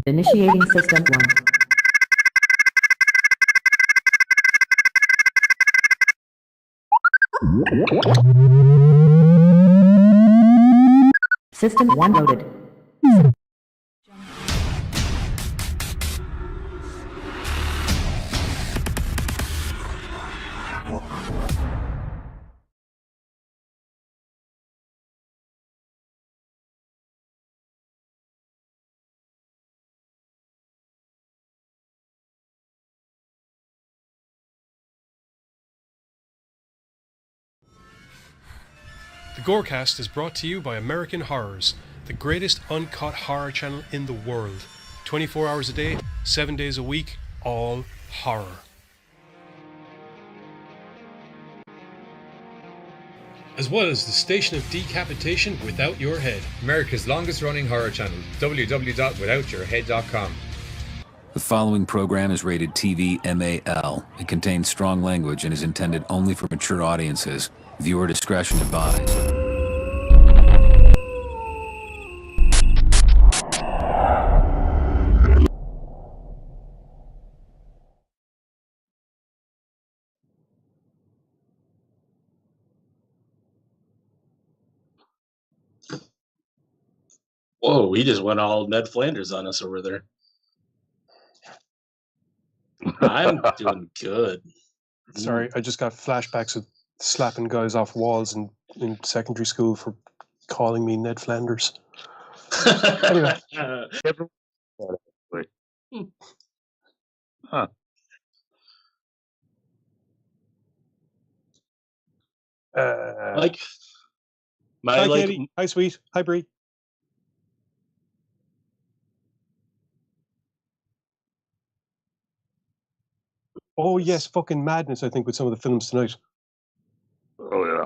Initiating System 1. System 1 loaded. The GoreCast is brought to you by American Horrors, the greatest uncut horror channel in the world. 24 hours a day, 7 days a week, all horror. As well as the Station of Decapitation Without Your Head. America's longest running horror channel, www.withoutyourhead.com. The following program is rated TV MAL. It contains strong language and is intended only for mature audiences. Viewer discretion advised. Whoa, we just went all Ned Flanders on us over there. I'm doing good. Sorry, I just got flashbacks of slapping guys off walls in secondary school for calling me Ned Flanders. Anyway. Huh. Like, hi, Katie. Hi, sweet. Hi, Bree. Oh, yes, fucking madness, I think, with some of the films tonight. Oh, yeah.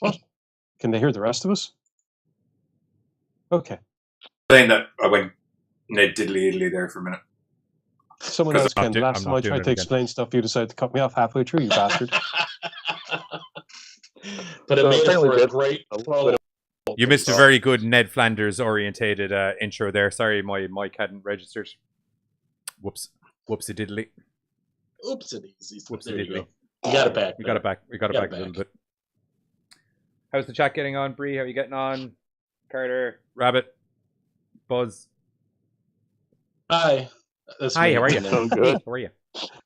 What? Can they hear the rest of us? Okay. Saying that I went Ned Diddly Italy there for a minute. Someone else can. Last time I tried to explain stuff, you decided to cut me off halfway through, you bastard. But it made it for a great pro. You missed a very good Ned Flanders orientated intro there. Sorry, my mic hadn't registered. Whoops. Whoopsie diddly. Oopsie-daisies. Whoopsie There you diddly. go. You got it back. We got it back. We got it back a little bit. How's the chat getting on, Bree? How are you getting on? Carter, Rabbit, Buzz. Hi. That's Hi, me. how are you? I'm good. How are you?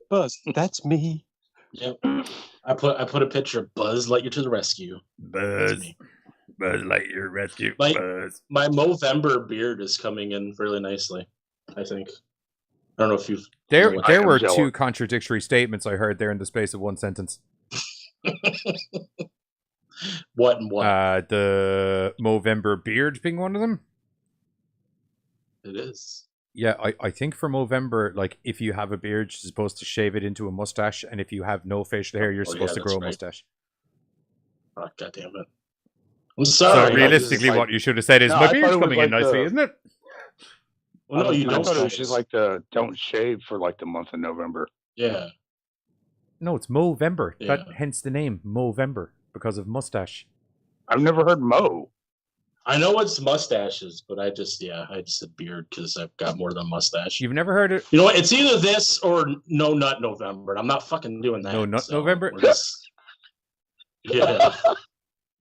Buzz, that's me. Yep. I put a picture of Buzz Lightyear to the rescue. Buzz Lightyear rescue. Buzz. My Movember beard is coming in really nicely, I think. I don't know if you've... There were jealous. two contradictory statements I heard there in the space of one sentence. What and what? The Movember beard being one of them. It is. Yeah, I think for Movember, like, if you have a beard, you're supposed to shave it into a mustache, and if you have no facial hair, you're supposed to grow a mustache. Oh, God damn it. I'm sorry. So realistically, what you should have said is, No, my I beard's thought it was coming in like nicely, the- isn't it? Well, no, you I don't. thought it was just like the don't shave for like the month of November. Yeah. No, it's Movember. Yeah. Hence the name, Movember, because of mustache. I've never heard Mo. I know it's mustaches, but I just said beard because I've got more than a mustache. You've never heard it? You know what? It's either this or No Nut November. I'm not fucking doing that. No Nut November? Yeah.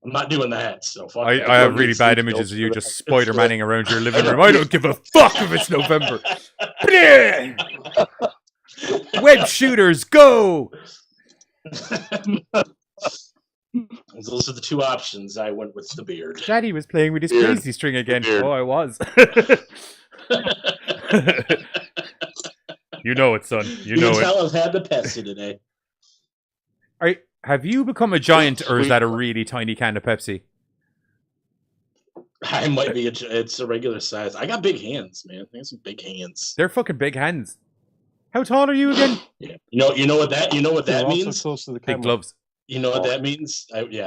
I'm not doing that. So fuck that. I have really bad images of you just Spider-Manning around your living room. I don't give a fuck if it's November. Web shooters, go! Those are the two options. I went with the beard. Daddy was playing with his Beard. crazy string again. Beard. Oh, I was. You know it, son. You know can it. tell I've had the Pepsi today. Have you become a giant, or is that a really tiny can of Pepsi? I might be. It's a regular size. I got big hands, man. I got some big hands. They're fucking big hands. How tall are you again? Yeah. You know what that They're also means? close to the Big camera. gloves. You know what that means?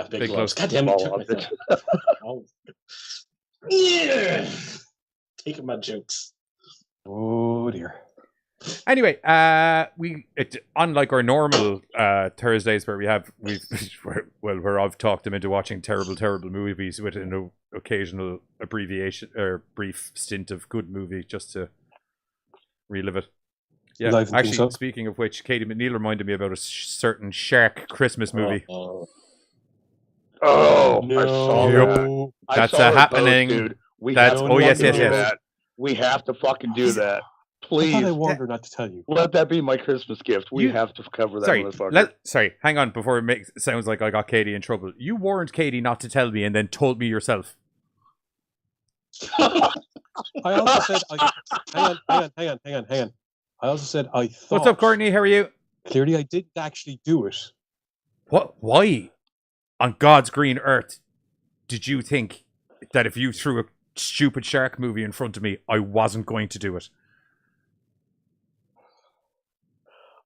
Big gloves. God damn it! Oh. Yeah. Taking my jokes. Oh, dear. Anyway, unlike our normal Thursdays where where I've talked them into watching terrible movies with an occasional abbreviation or brief stint of good movie just to relive it. Yeah, Live and actually, things up. speaking of which, Katie McNeil reminded me about a certain shark Christmas movie. Oh, I saw that. I That's saw a it, happening. dude. We That's have oh to yes, fucking yes, do yes. that. We have to fucking do that. I Please. thought I warned her not to tell you. Let that be my Christmas gift. We You- have to cover that Sorry, motherfucker. sorry. Hang on before it sounds like I got Katie in trouble. You warned Katie not to tell me, and then told me yourself. I also said, hang on. I also said I thought. What's up, Courtney? How are you? Clearly, I didn't actually do it. What? Why? On God's green earth, did you think that if you threw a stupid shark movie in front of me, I wasn't going to do it?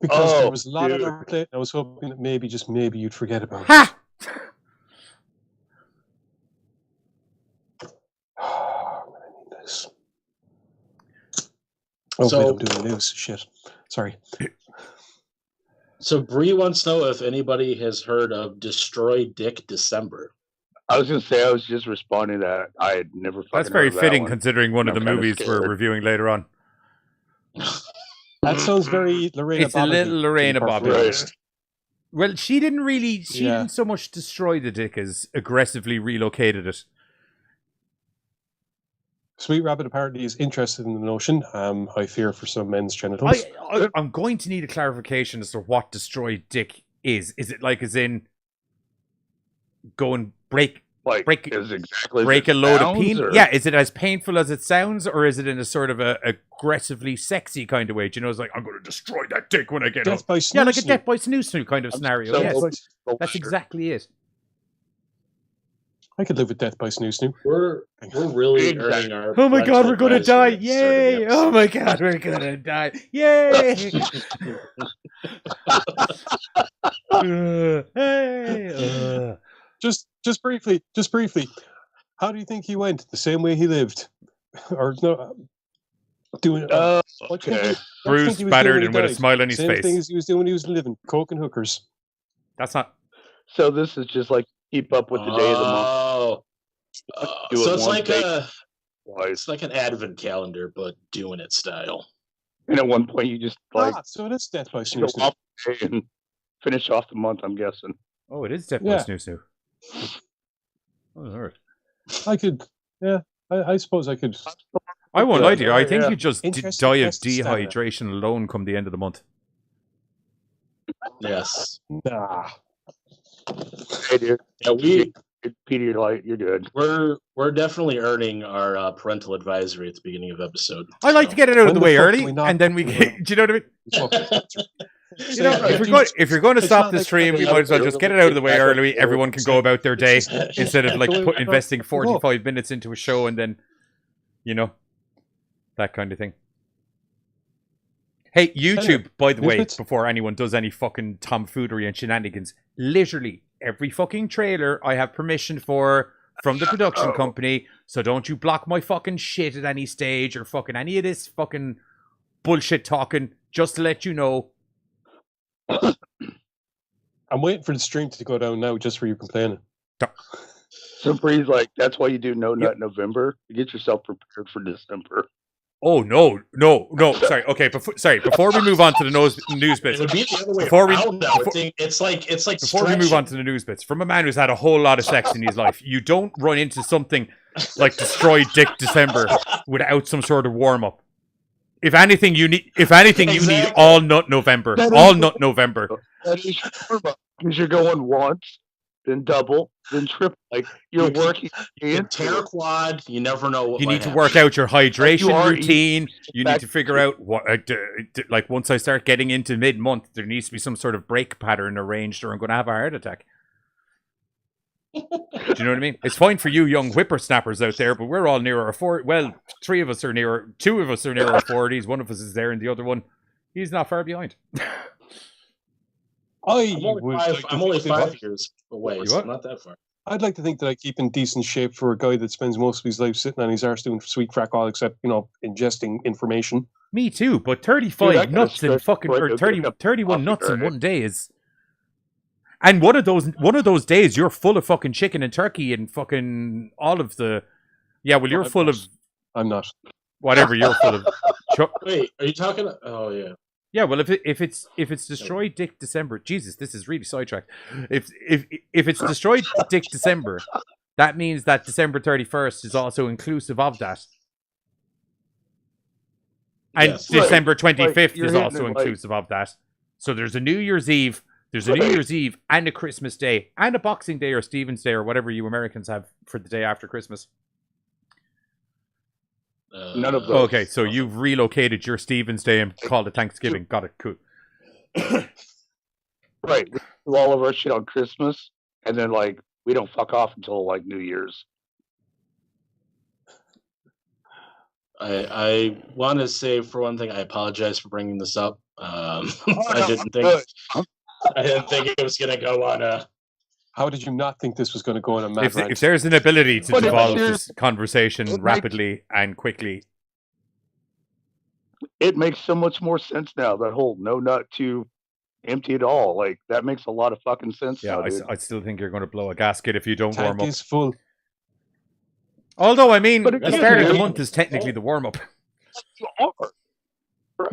Because Oh, there was a lot dude. on our plate. I was hoping that maybe, just maybe, you'd forget about it. Ha! I'm gonna need this. Oh, So- wait, I'm doing the news. Shit. Sorry. So Bree wants to know if anybody has heard of Destroy Dick December. I was gonna say I was just responding to that. I had never. That's fucking very heard of that fitting one. considering one of the I'm kinda movies we're scared. reviewing later on. That sounds very Lorena It's a Bobbitt-y, little Lorena to be perfectly Bobbitt. honest. Well, she Yeah. didn't so much destroy the dick as aggressively relocated it. Sweet Rabbit apparently is interested in the notion. I fear for some men's genitals. I'm going to need a clarification as to what destroy dick is. Is it like as in go and break is exactly break a as it load of sounds, penis? or- Yeah, is it as painful as it sounds, or is it in a sort of a aggressively sexy kind of way? Do you know, it's like I'm going to destroy that dick when I get Death home. by Yeah, like a snoo-snoo. death by snoo kind of I'm scenario. so Yes, hoping- that's exactly it. I could live with death by snoo-snoo. We're really Exactly. earning our. Oh my God, we're gonna die! parental advisory at the start of the Yay! episode. Oh my God, we're gonna die! Yay! Hey! Just briefly. How do you think he went? The same way he lived, or no? Doing. What do you think Okay. he- what do you think Bruce he was battered doing and when with he a died? smile on his Same face. thing as he was doing when he was living, coke and hookers. That's not. So this is just like keep up with the day of the month. Oh. Do So it it's one like day twice. it's like an advent calendar, but doing it style. And at one point you just like So it is death by go snoo-snoo. off the day and finish off the month. I'm guessing. Oh, it is Death Yeah. by Snoo. Oh Lord. I could. Yeah, I suppose I could. I won't lie to you. I think Yeah. you just Interesting die of test to start with. dehydration alone come the end of the month. Yes. Nah. Hey, dude. Yeah, Pedialyte, you're good. we're definitely earning our parental advisory at the beginning of episode. I like to get it out of When the the way fuck early, do we not- and then we. Do you know what I mean? You know, Right. if you're going to It's stop not the like stream, we having might as well other just get it out of the way backup early. Everyone can go about their day instead of like Go- investing go. 45 minutes into a show and then, you know, that kind of thing. Hey, YouTube, by the way, Misfits? before anyone does any fucking tomfoolery and shenanigans, literally every fucking trailer I have permission for from the production company, so don't you block my fucking shit at any stage or fucking any of this fucking bullshit talking, just to let you know. I'm waiting for the stream to go down now, just for you complaining. So Bree's like, that's why you do No Nut November to get yourself prepared for December. Oh no! Sorry. Okay. Before we move on to the news It bits, would be the other way Before we- around now. before- It's like before we move on to the news bits, from a man who's had a whole lot of sex in his life, you don't run into something like Destroy Dick December without some sort of warm up. If anything, you need Exactly. All Nut November. That is- All Nut November. That is because you're going once, then double, then triple. Like you're You- working. tear quad. You never know what You might need to happen. work out your hydration You are routine. You need back- to figure out what. Like once I start getting into mid-month, there needs to be some sort of break pattern arranged, or I'm going to have a heart attack. Do you know what I mean? It's fine for you young whippersnappers out there, but we're all near our 40. Well, two of us are near our 40s. One of us is there, and the other one, he's not far behind. I'm only think that- 5 years away, You so what? I'm not that far. I'd like to think that I keep in decent shape for a guy that spends most of his life sitting on his arse doing sweet crack all except, ingesting information. Me too, but 35 Dude, I gotta nuts in stretch fucking, before I or go 30, get a 31 coffee nuts in already. one day is. And one of those days, you're full of fucking chicken and turkey and fucking all of the. Yeah, well, you're full of I'm not. whatever you're full of. Wait, are you talking? Oh yeah. Yeah, well, if it's destroyed Dick December, Jesus, this is really sidetracked. If it's destroyed Dick December, that means that December 31st is also inclusive of that, and Yes. December 25th you're is hitting also it, inclusive of that. So there's a New Year's Eve, there's a New Year's Eve, and a Christmas Day, and a Boxing Day or Stephen's Day or whatever you Americans have for the day after Christmas. None of those. Okay, so you've relocated your Stephen's Day and called it Thanksgiving. Got it, cool. Right. We do all of our shit on Christmas, and then like we don't fuck off until like New Year's. I want to say, for one thing, I apologize for bringing this up. I no, didn't good. think it was gonna go on a. How did you not think this was going to go on a mad rant? If there's an ability to But if devolve there's- this conversation it makes- rapidly and quickly, It makes so much more sense now. That whole no nut to empty it all. Like that makes a lot of fucking sense yeah, now, dude. I still think you're going to blow a gasket if you don't warm Tank up. is full. Although, I mean, But it the doesn't start of the mean- month is technically the warm up. You are.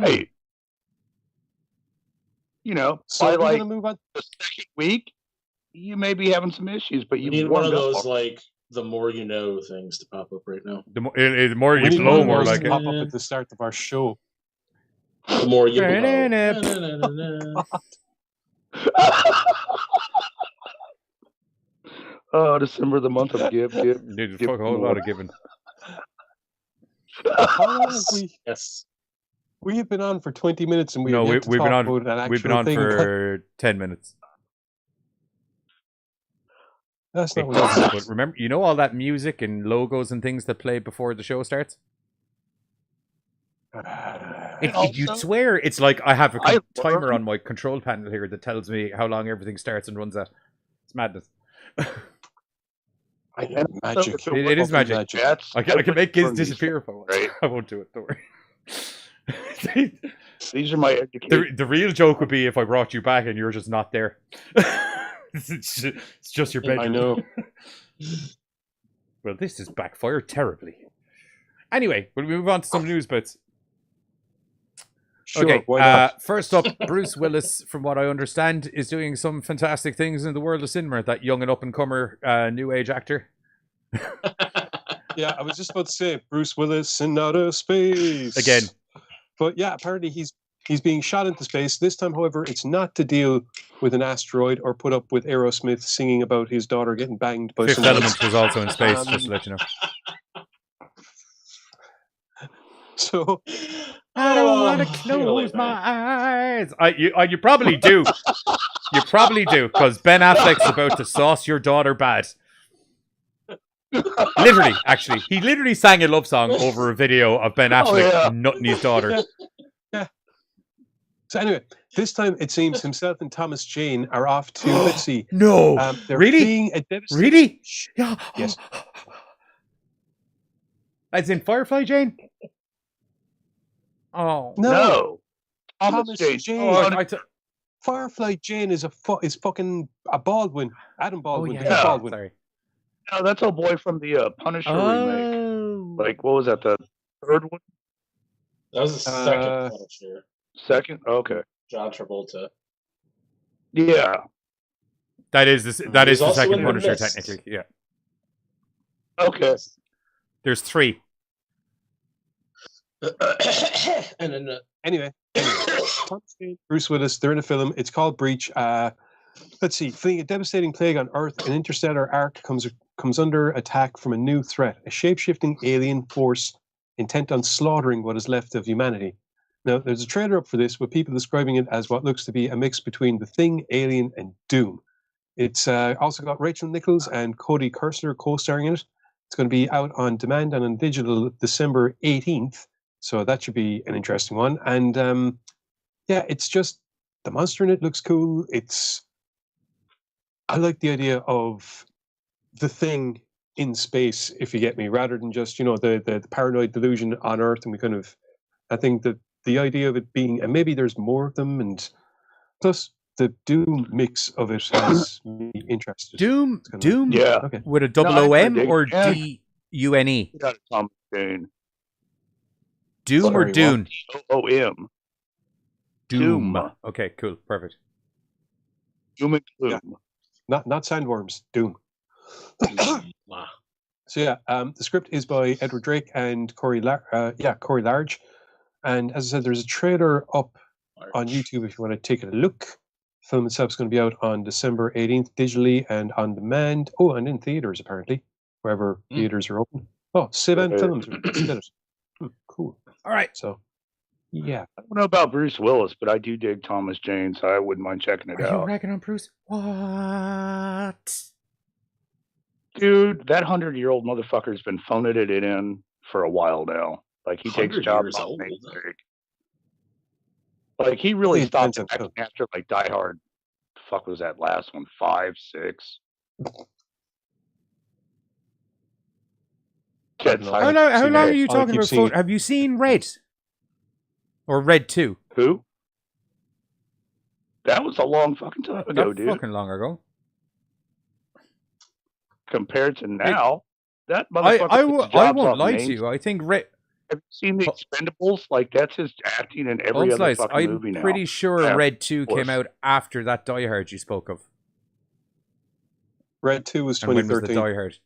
Right. You know, So by we're going like to move on. the second week, you may be having some issues, but You you need one of warmed up those already. like the more you know things to pop up right now. The more We you need blow, one of more those like to it. pop up at the start of our show. The more you Da-da-da. know. Oh, December, the month of give. Dude, fuck a whole lot of giving. How long have we? Yes. We have been on for 20 minutes and we No, have we, yet to we've been talk on. about an We've been actual on thing. for 10 minutes. That's not It what doesn't, it but is. remember, you know all that music and logos and things that play before the show starts? You'd swear it's like I have a I timer learned- on my control panel here that tells me how long everything starts and runs at. It's madness. I am And magic. so- It is Fucking magic. That's I can make Giz Giz disappear if I want. right? I won't do it, don't worry. These are my education. The real joke would be if I brought you back and you're just not there. It's just your bedroom. I know. Well, this has backfired terribly. Anyway, we'll move on to some news bits. Sure, Okay, why not? first up, Bruce Willis, from what I understand, is doing some fantastic things in the world of cinema. That young and up-and-comer new age actor. Yeah, I was just about to say Bruce Willis in outer space. Again. But yeah, apparently he's being shot into space. This time, however, it's not to deal with an asteroid or put up with Aerosmith singing about his daughter getting banged by Fifth someone. Element was also in space, just to let you know. So I don't want to close my eyes. You probably do. You probably do, because Ben Affleck's about to sauce your daughter bad. Literally, actually. He literally sang a love song over a video of Ben Affleck nutting his daughter. Yeah. So anyway, this time it seems himself and Thomas Jane are off to, let's see. No. They're Really? fleeing a devastating... Really? Shh. Yeah. Yes. As in Firefly Jane? Oh. No. Thomas Jane. Jane. Oh, Firefly Jane is is fucking a Baldwin. Adam Baldwin. yeah. Peter Baldwin. Sorry. No, that's a boy from the Punisher remake. Oh. Like, what was that? The third one? That was the second Punisher. Second? Okay. John Travolta. Yeah. That is He's the also second in The Punisher, Mist. technically. Yeah. Okay. There's 3. And then Anyway, Thomas Jane, Bruce Willis, they're in a film. It's called Breach. Let's see. Fleeing a devastating plague on Earth, an interstellar ark comes under attack from a new threat, a shape-shifting alien force intent on slaughtering what is left of humanity. Now, there's a trailer up for this with people describing it as what looks to be a mix between The Thing, Alien, and Doom. It's also got Rachel Nichols and Cody Kersler co-starring in it. It's going to be out on demand and on digital December 18th. So that should be an interesting one. And yeah, it's just the monster in it looks cool. I like the idea of The Thing in space, if you get me, rather than just, the paranoid delusion on Earth. And I think that the idea of it being, and maybe there's more of them, and plus the Doom mix of it has me interested. Doom? Yeah. Okay. With a double O-M or Yeah. D-U-N-E? You got it, Thomas Jane. Doom or Sorry, Dune? OOM. Doom. Okay, cool, perfect. Doom and Gloom. Yeah. Not sandworms. Doom. Wow. So yeah, the script is by Edward Drake and Corey Large. And as I said, there's a trailer up on YouTube if you want to take a look. The film itself is going to be out on December 18th digitally and on demand. Oh, and in theaters apparently, wherever theaters are open. Oh, Sivan Films did it. Cool. All right. So, yeah. I don't know about Bruce Willis, but I do dig Thomas Jane, so I wouldn't mind checking it Are you out. ragging on Bruce? What? Dude, that 100-year-old motherfucker's been phoning it in for a while now. Like, he takes 100 jobs years off old. Main Street. Like, he really It stopped depends on acting after, like, Die Hard. Fuck was that last one? 5, 6? Get know. How long are you talking about? Have you seen Red? Or Red 2? Who? That was a long fucking time ago, dude. Fucking long ago. Compared to now, that motherfucker. I won't lie to you. I think Red. Have you seen The Expendables? Like, that's his acting in every other fucking movie now. I'm pretty sure Yeah, Red 2 came out after that Die Hard you spoke of. Red 2 was And when was the 2013. Die Hard?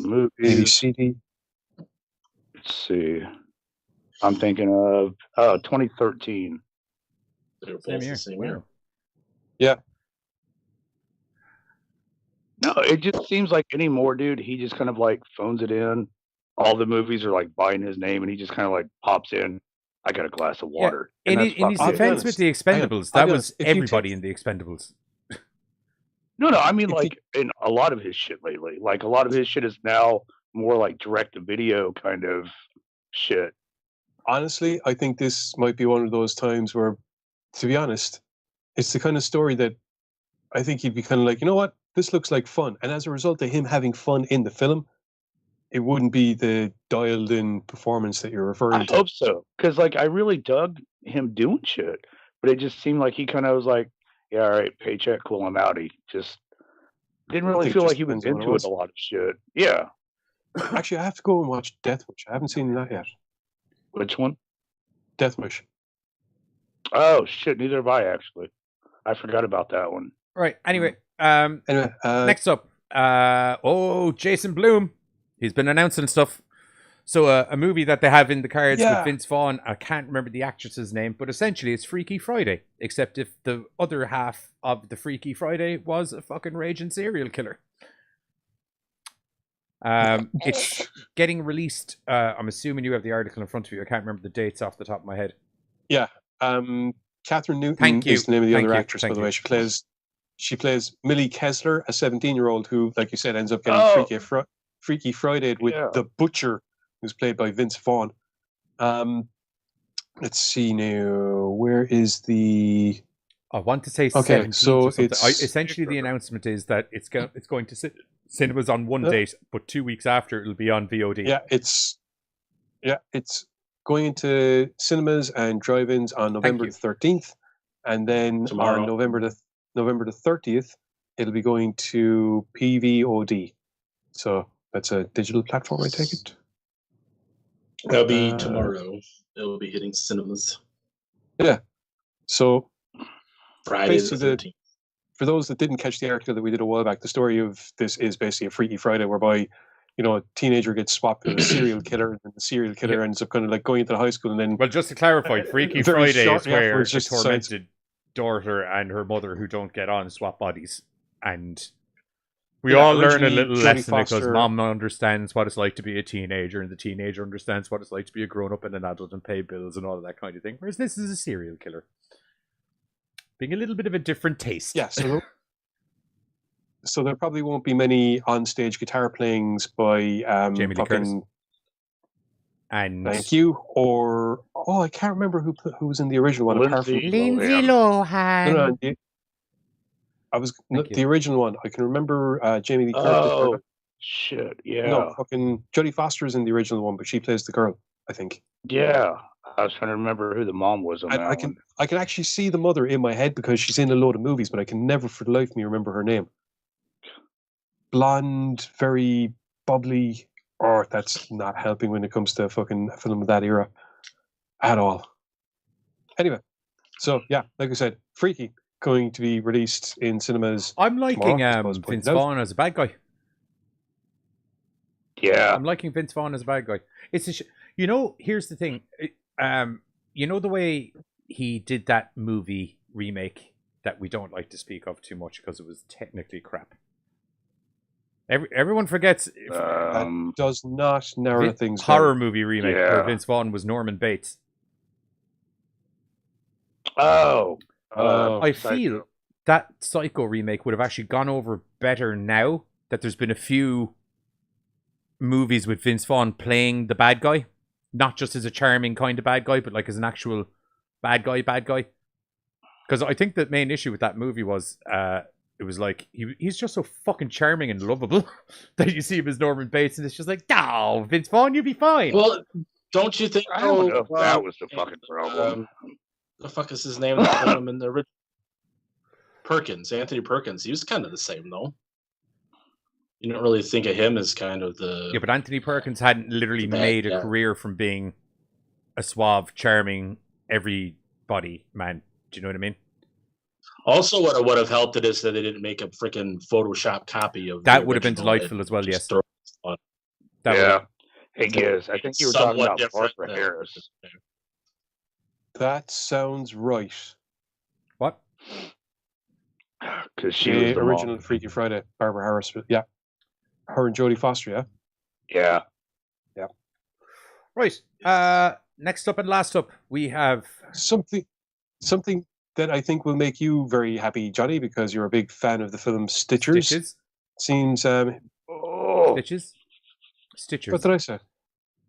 Movie. CD. Let's see. I'm thinking of 2013. They're both Same the year. same Wow. year. Yeah. No, it just seems like anymore, dude. He just kind of like phones it in. All the movies are like buying his name, and he just kind of like pops in. I got a glass of water. In And his that's fucking defense it. with the Expendables, I'll that be was honest, if you everybody take- in the Expendables. No, I mean If like in a lot of his shit lately. Like a lot of his shit is now more like direct to video kind of shit. Honestly, I think this might be one of those times where, to be honest, it's the kind of story that I think he'd be kind of like, you know what, this looks like fun. And as a result of him having fun in the film, it wouldn't be the dialed-in performance that you're referring I to. hope so, because like I really dug him doing shit, but it just seemed like he kind of was like, yeah, all right, paycheck, cool, I'm outie. Just didn't really think feel just like he was depends on what it into was. it a lot of shit. Yeah, Actually, I have to go and watch Death Wish. I haven't seen that yet. which one? Death Wish. Oh shit, neither have I actually. I forgot about that one. Right. Anyway, Anyway, next up, Jason Blum. He's been announcing stuff. So a movie that they have in the cards Yeah. with Vince Vaughn. I can't remember the actress's name, but essentially it's Freaky Friday. Except if the other half of the Freaky Friday was a fucking raging serial killer. It's getting released. I'm assuming you have the article in front of you. I can't remember the dates off the top of my head. Catherine Newton Thank you. is the name of the Thank other you. actress, Thank by the you. way. She plays Millie Kessler, a 17-year-old who, like you said, ends up getting Oh. Freaky Friday with Yeah. the Butcher, who's played by Vince Vaughn. Let's see now. Where is the... I want to say Okay, 17th so or something. it's- Essentially, the announcement is that it's going to cinemas on one date, but 2 weeks after it'll be on VOD. Yeah, it's going into cinemas and drive-ins on November you. the 13th, and then Tomorrow. on November the 30th, it'll be going to PVOD. So that's a digital platform, I take it. That'll be tomorrow. It'll be hitting cinemas. Yeah. So Friday the basically, 13th. for those that didn't catch the article that we did a while back, the story of this is basically a Freaky Friday, whereby a teenager gets swapped with a serial killer, and the serial killer ends up kind of like going into the high school, and then Well, just to clarify, Freaky Very Friday short, is yeah, where where a it's just tormented daughter and her mother who don't get on swap bodies. And we Yeah, all learn a originally little Jodie lesson because Foster- mom understands what it's like to be a teenager, and the teenager understands what it's like to be a grown-up and an adult and pay bills and all of that kind of thing. Whereas this is a serial killer. Being a little bit of a different taste. yeah, so there probably won't be many on-stage guitar playings by Jamie Lee Curtis. And Thank you. Or I can't remember who was in the original one. Apart from Lindsay Lohan. no, Thank you. the original one. I can remember Jamie Lee Curtis. Oh shit, yeah. No, fucking Jodie Foster is in the original one, but she plays the girl, I think. Yeah. I was trying to remember who the mom was on that I can one. I can actually see the mother in my head because she's in a load of movies, but I can never for the life of me remember her name. blonde, very bubbly. Or that's not helping when it comes to fucking a film of that era at all. Anyway, so yeah, like I said, Freaky going to be released in cinemas. I'm liking tomorrow, I suppose, Vince pointed out. Vaughn as a bad guy. Yeah. I'm liking Vince Vaughn as a bad guy. It's here's the thing. You know the way he did that movie remake that we don't like to speak of too much because it was technically crap. Everyone forgets That does not narrow things horror down. movie remake where Vince Vaughn was Norman Bates. I feel that Psycho remake would have actually gone over better now that there's been a few movies with Vince Vaughn playing the bad guy, not just as a charming kind of bad guy, but like as an actual bad guy. Because I think the main issue with that movie was it was like he's just so fucking charming and lovable that you see him as Norman Bates, and it's just like, oh, Vince Vaughn, you'll be fine. Well, don't you think? I don't know if that was the fucking problem. The fuck is his name? That put him in the original? Perkins, Anthony Perkins. He was kind of the same, though. You don't really think of him as kind of the... Yeah, but Anthony Perkins hadn't literally made a career from being a suave, charming, everybody man. Do you know what I mean? Also, what would have helped it is that they didn't make a freaking Photoshop copy of that. Would have been delightful as well. Yes. Yeah. Hey, Giz, I think you were talking about Barbara Harris. That sounds right. What? Because she was the original mom. Freaky Friday, Barbara Harris. Yeah, her and Jodie Foster. Yeah. Right. Next up and last up, we have something that I think will make you very happy, Johnny, because you're a big fan of the film Stitchers. Seems Stitches. What did I say?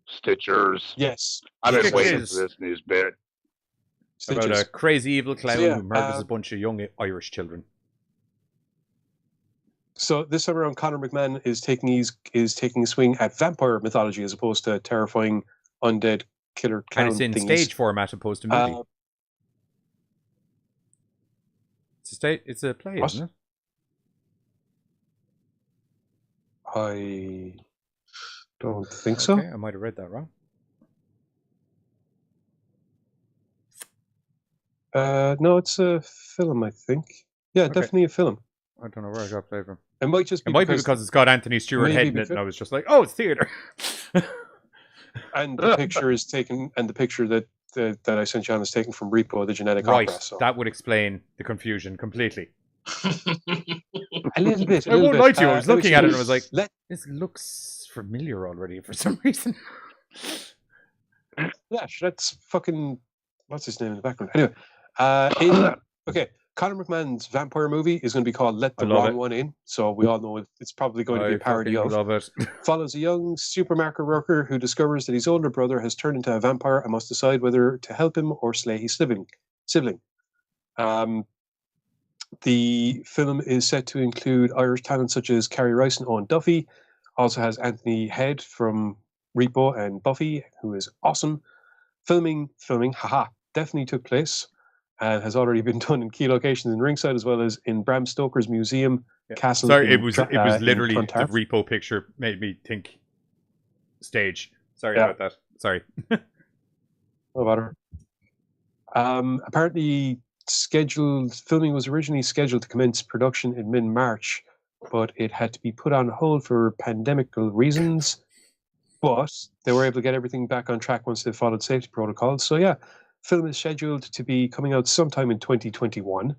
Stitchers. Yes. I've been waiting for this news bit. About a crazy evil clown who murders a bunch of young Irish children. So this time around, Conor McMahon is taking a swing at vampire mythology as opposed to terrifying undead killer clown. And it's in thingies. stage format opposed to movie. It's a play, what? isn't it? I don't think so. I might have read that wrong. No, it's a film, I think. Yeah, definitely a film. I don't know where I got play from. It might just be because it's got Anthony Stewart heading it, and I was just like, oh, it's theatre. And the picture is taken, and the picture that I sent you on is taken from Repo, the genetic opera. So. That would explain the confusion completely. A little bit. I won't lie to you. I was looking at it and I was like, this looks familiar already for some reason. Yeah, that's fucking... What's his name in the background? Anyway, Conor McMahon's vampire movie is going to be called Let the Wrong One In. So we all know it's probably going to be a parody of. Love it. Follows a young supermarket worker who discovers that his older brother has turned into a vampire and must decide whether to help him or slay his sibling. The film is set to include Irish talents such as Carrie Rice and Owen Duffy. Also has Anthony Head from Repo and Buffy, who is awesome. Filming, definitely took place and has already been done in key locations in Ringside as well as in Bram Stoker's museum, castle. Sorry, it was literally the Repo picture made me think stage. Sorry about that. Sorry. No matter. Apparently, filming was originally scheduled to commence production in mid-March, but it had to be put on hold for pandemical reasons. But they were able to get everything back on track once they followed safety protocols. So yeah, film is scheduled to be coming out sometime in 2021.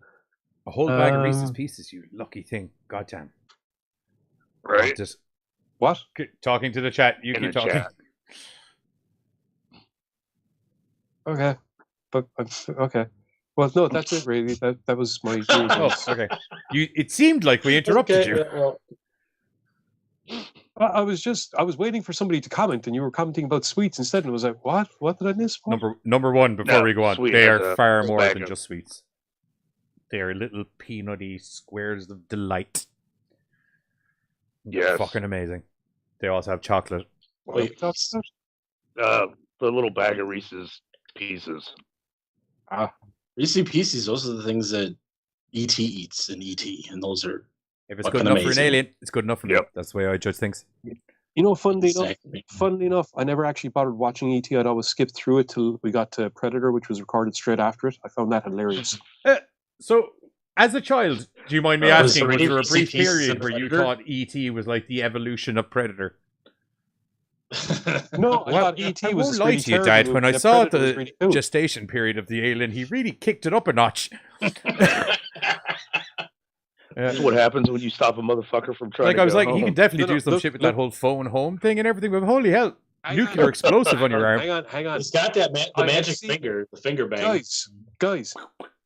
A whole bag of Reese's Pieces, you lucky thing. Goddamn. Right. What? Talking to the chat. You keep talking. Chat. Okay. But okay. Well, no, that's it really. That was my okay. It semed like we interrupted you. Well, I was waiting for somebody to comment, and you were commenting about sweets instead, and I was like, "What? What did I miss?" What? Number one. Before we go on, they are far more than of... just sweets. They are little peanutty squares of delight. Yes, fucking amazing. They also have chocolate. Wait, the little bag of Reese's Pieces. Reese's Pieces. Those are the things that ET eats in ET, and those are If it's Fucking good enough for an amazing. alien, it's good enough for me. Yep. That's the way I judge things. You know, Exactly. funnily enough, I never actually bothered watching ET. I'd always skip through it till we got to Predator, which was recorded straight after it. I found that hilarious. So, as a child, do you mind me Was asking, there was any there a brief pieces period of where you Predator? thought E.T. was like the evolution of Predator? No, I Well, thought ET I was won't this lie really to you, terrible Dad. movie, When I and saw Predator was the really cool. gestation period of the alien, he really kicked it up a notch. That's what happens when you stop a motherfucker from trying Like, to I was go like, he home. can definitely No, do some look, shit with look. that whole phone home thing and everything, but holy hell, Hang nuclear on. explosive on your arm. Hang on. He's got that the I have magic seen- finger, the finger bang. Guys,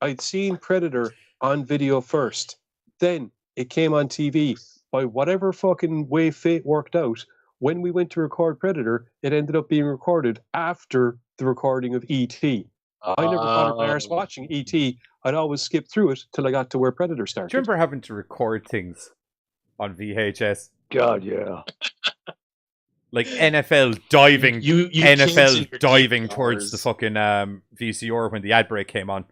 I'd seen Predator on video first. Then it came on TV. By whatever fucking way fate worked out, when we went to record Predator, it ended up being recorded after the recording of E.T. I never bothered my arse watching E.T. I'd always skip through it till I got to where Predator started. Do you remember having to record things on VHS? God, yeah. Like NFL diving, You kids and NFL your diving geek towards the powers. fucking VCR when the ad break came on.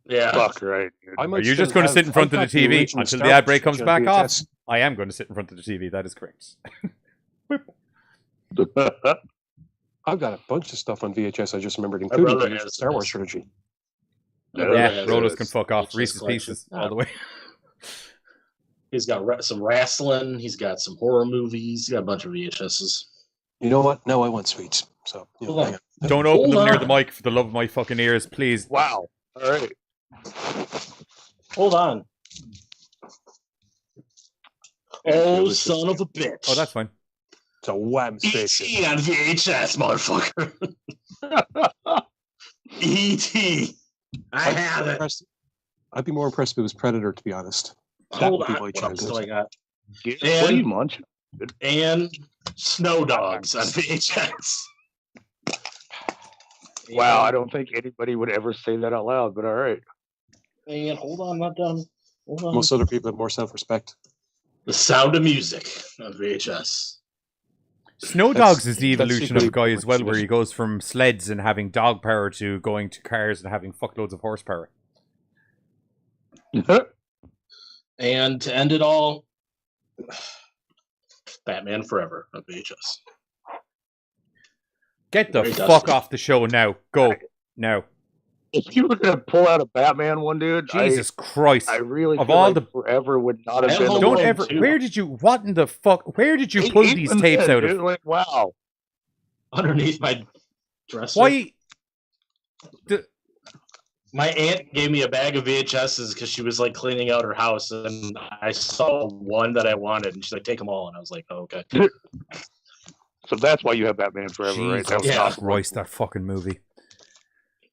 Yeah. Fuck right. Dude. I might Are you still just going to have- sit in front of I've the got TV original until Star the ad Wars break comes on back off? VHS. I am going to sit in front of the TV. That is correct. I've got a bunch of stuff on VHS I just remembered, My including brother the has Star Wars this. trilogy. My brother Yeah, has rollers this can fuck off. VHS Reese's collection. Pieces all the way. He's got some wrestling. He's got some horror movies. He's got a bunch of VHSs. You know what? Now I want sweets. So, Hold on. hang on. Don't open Hold them near on. the mic for the love of my fucking ears, please. Wow. All right. Hold on. Oh, son of a bitch. Oh, that's fine. It's a wham station. E.T. on VHS, motherfucker. E.T. I have it. I'd be more impressed if it was Predator, to be honest. That Hold would be on. my What else do I childhood. got? What are you munching? And Snow Dogs on VHS. Wow, I don't think anybody would ever say that out loud, but all right. And hold on, I'm not done. Hold on. Most other people have more self-respect. The Sound of Music on VHS. Snow That's- Dogs is the that's evolution of a equally guy as well, where exhibition. he goes from sleds and having dog power to going to cars and having fuckloads of horsepower. And to end it all, Batman Forever on VHS. Get the Very fuck dusty. off the show now. Go. Now. If you were going to pull out a Batman one, dude, Jesus Christ. I really Of feel all like the- Forever would not have And been the Home Don't one. Alone ever. too. Where did you. What in the fuck? Where did you pull these Even tapes then, out dude, of? like, wow. Underneath my dresser. Why? My aunt gave me a bag of VHSs because she was like cleaning out her house, and I saw one that I wanted, and she's like, "Take them all," and I was like, oh, "Okay." So that's why you have Batman Forever, right? That was Yeah. not Christ, that fucking movie.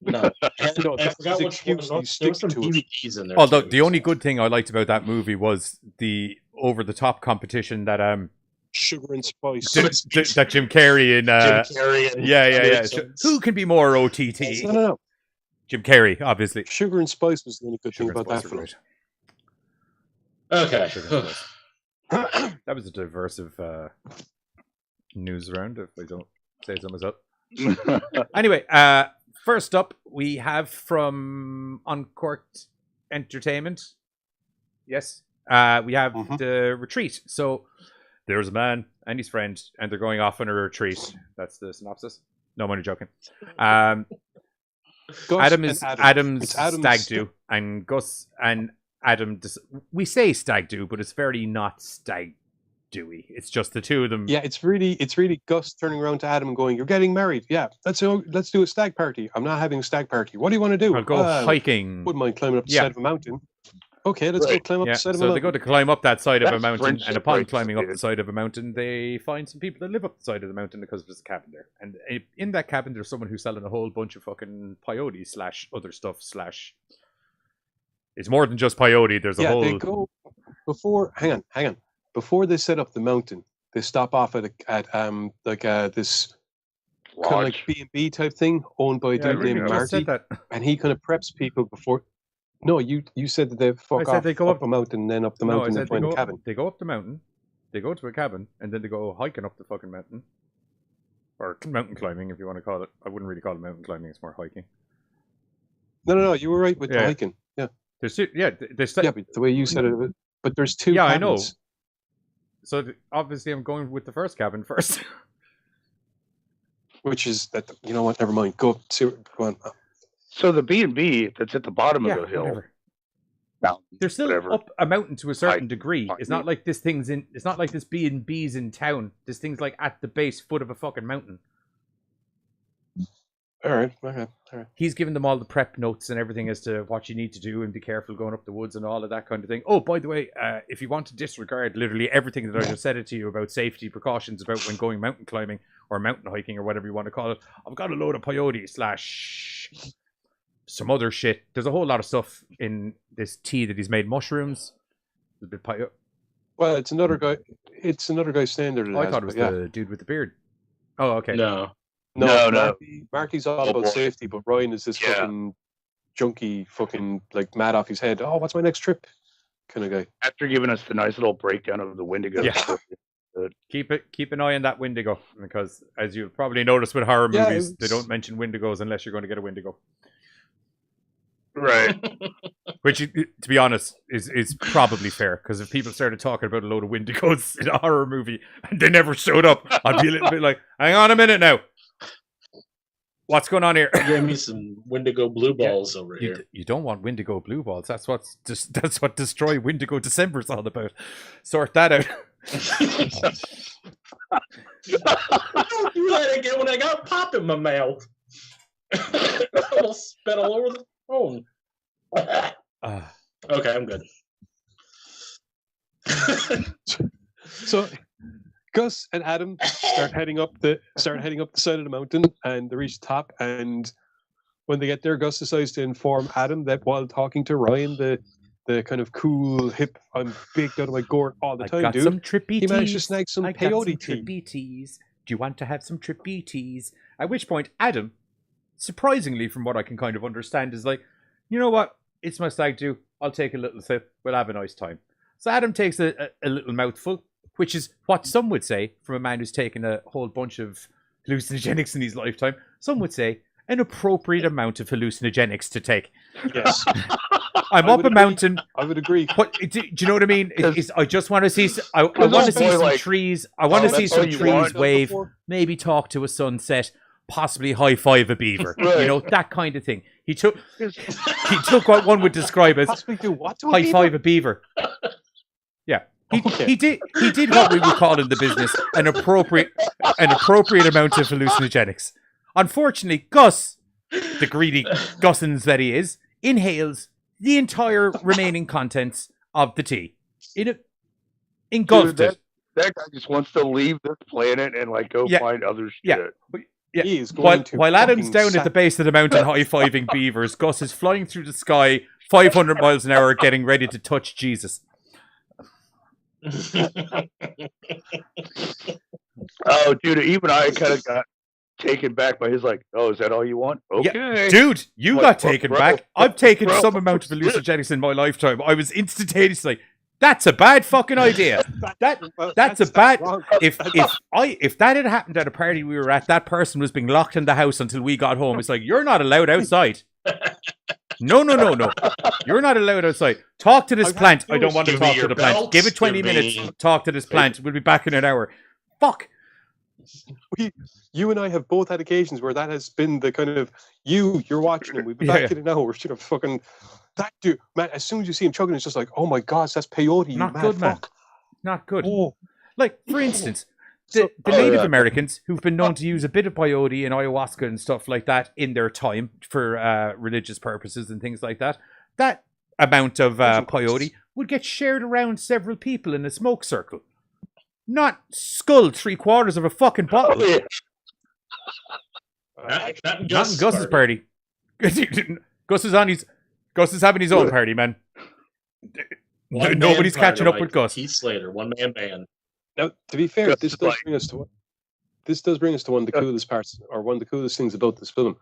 No, and No, I that's forgot his which one. excuse, you There stick was some to it. DVDs in there. Although too, the only so. good thing I liked about that movie was the over-the-top competition that Sugar and Spice. that Jim Carrey and Jim Carrey and yeah. Willis. Who can be more OTT? No. Jim Carrey, obviously. Sugar and Spice was the only good thing Sugar and about that Spice film. are great. Okay. Sugar and Spice. That was a diversive news round, if I don't say so myself. Anyway, first up, we have from Uncorked Entertainment. Yes. We have the retreat. So there's a man and his friend, and they're going off on a retreat. That's the synopsis. No, I'm only joking. Gus Adam's and Adam. It's stag Adam's do, and Gus and Adam. We say stag do, but it's very not stag doey. It's just the two of them. Yeah, it's really Gus turning around to Adam and going, "You're getting married. Yeah, let's do a stag party. I'm not having a stag party. What do you want to do? I'll go hiking. Wouldn't mind climbing up the Yeah. side of a mountain. Okay, let's go Right. climb up Yeah, the side of a so they mountain. go to climb up that side of a That's mountain, and friendship upon right climbing up there. the side of a mountain, they find some people that live up the side of the mountain because there's a cabin there. And in that cabin, there's someone who's selling a whole bunch of fucking peyote / other stuff / It's more than just peyote. There's a Yeah, whole. they go before. Hang on. Before they set up the mountain, they stop off at this kind of like Lodge. B&B type thing owned by a Yeah, I dude really named just Marty, said that. and he kind of preps people before. No, you said that they fuck said off they go up up- a mountain, and then up the No, I mountain said and find a cabin. They go up the mountain, they go to a cabin, and then they go hiking up the fucking mountain. Or mountain climbing, if you want to call it. I wouldn't really call it mountain climbing, it's more hiking. No, you were right with the Yeah. hiking. Yeah. There's two, yeah, there's Yeah, but the way you said it, but there's two. Yeah, cabins. I know. So obviously, I'm going with the first cabin first. Which is that, you know what? Never mind. Go on. So the B&B that's at the bottom of the hill, whatever. mountain, They're still whatever. up a mountain to a certain degree. fine. It's not like this thing's in. It's not like this B&B's in town. This thing's like at the base foot of a fucking mountain. All right. Okay. All right. He's given them all the prep notes and everything as to what you need to do and be careful going up the woods and all of that kind of thing. Oh, by the way, if you want to disregard literally everything that I just said it to you about safety precautions about when going mountain climbing or mountain hiking or whatever you want to call it, I've got a load of peyote / some other shit. There's a whole lot of stuff in this tea that he's made. Mushrooms, a bit peyote. Well, it's another guy. It's another guy standard. Oh, I thought it was the dude with the beard. Oh, okay. No. No. Marky's all about safety, but Ryan is this fucking junkie, fucking like mad off his head. Oh, what's my next trip? Kind of guy. After giving us the nice little breakdown of the Wendigo. Yeah. Keep an eye on that Wendigo, because as you'll probably notice with horror movies, they don't mention Wendigos unless you're going to get a Wendigo. Right. Which, to be honest, is probably fair, because if people started talking about a load of Wendigos in a horror movie and they never showed up, I'd be a little bit like, hang on a minute now. What's going on here? Give me some Wendigo blue balls over here. You don't want Wendigo blue balls. That's what Destroy Wendigo December's all about. Sort that out. Don't do that again when I got pop in my mouth. I'll spit all over the phone. Okay, I'm good. So Gus and Adam start heading up the side of the mountain, and they reach the top. And when they get there, Gus decides to inform Adam that while talking to Ryan, the kind of cool, hip, I'm baked out of my gourd all the time, dude. Some trippy he managed to snag some peyote tea. Trippy teas. Do you want to have some trippy teas? At which point, Adam, surprisingly, from what I can kind of understand, is like, you know what? It's my stag do. I'll take a little sip. We'll have a nice time. So Adam takes a little mouthful, which is what some would say from a man who's taken a whole bunch of hallucinogenics in his lifetime. Some would say an appropriate amount of hallucinogenics to take. Yes. I'm up a mountain. I would agree. What, do you know what I mean? I just want to see. I want to see some trees. I want to see some trees wave. Maybe talk to a sunset. Possibly high five a beaver. Right. You know, that kind of thing. He took what one would describe as Possibly do what to a high beaver? five a beaver. Yeah. He did what we would call in the business an appropriate amount of hallucinogenics. Unfortunately, Gus, the greedy Gussins that he is, inhales the entire remaining contents of the tea. Engulfed it. That guy just wants to leave this planet and like go find other shit. Yeah. He is going While Adam's down at the base of the mountain high-fiving beavers, Gus is flying through the sky 500 miles an hour getting ready to touch Jesus. Oh, dude, even I kind of got taken back by his like, oh, is that all you want? Okay. Yeah. Dude, you Like, got taken back. I've taken bro. some amount of hallucinogenics in my lifetime. I was instantaneously like, that's a bad fucking idea. That's a bad. If that had happened at a party we were at, that person was being locked in the house until we got home. It's like, you're not allowed outside. No. You're not allowed outside. Talk to this plant. I don't want to talk to the plant. Give it 20 minutes. Talk to this plant. We'll be back in an hour. Fuck. You and I have both had occasions where that has been the kind of you're watching and we've been back in an hour. We're sort of fucking that dude, man. As soon as you see him chugging, it's just like, oh my god, that's peyote. Not you good, mad man. fuck. Not good. Oh. Like, for instance, the Native Americans who've been known to use a bit of peyote and ayahuasca and stuff like that in their time for religious purposes and things like that, that amount of peyote would get shared around several people in a smoke circle. Not scull 3/4 of a fucking bottle. Not Gus's party. Gus is having his own party, man. Nobody's catching up with Gus. Heath Slater, one-man band. Now, to be fair, Gus this is does like- bring us to one of the coolest parts, or one of the coolest things about this film.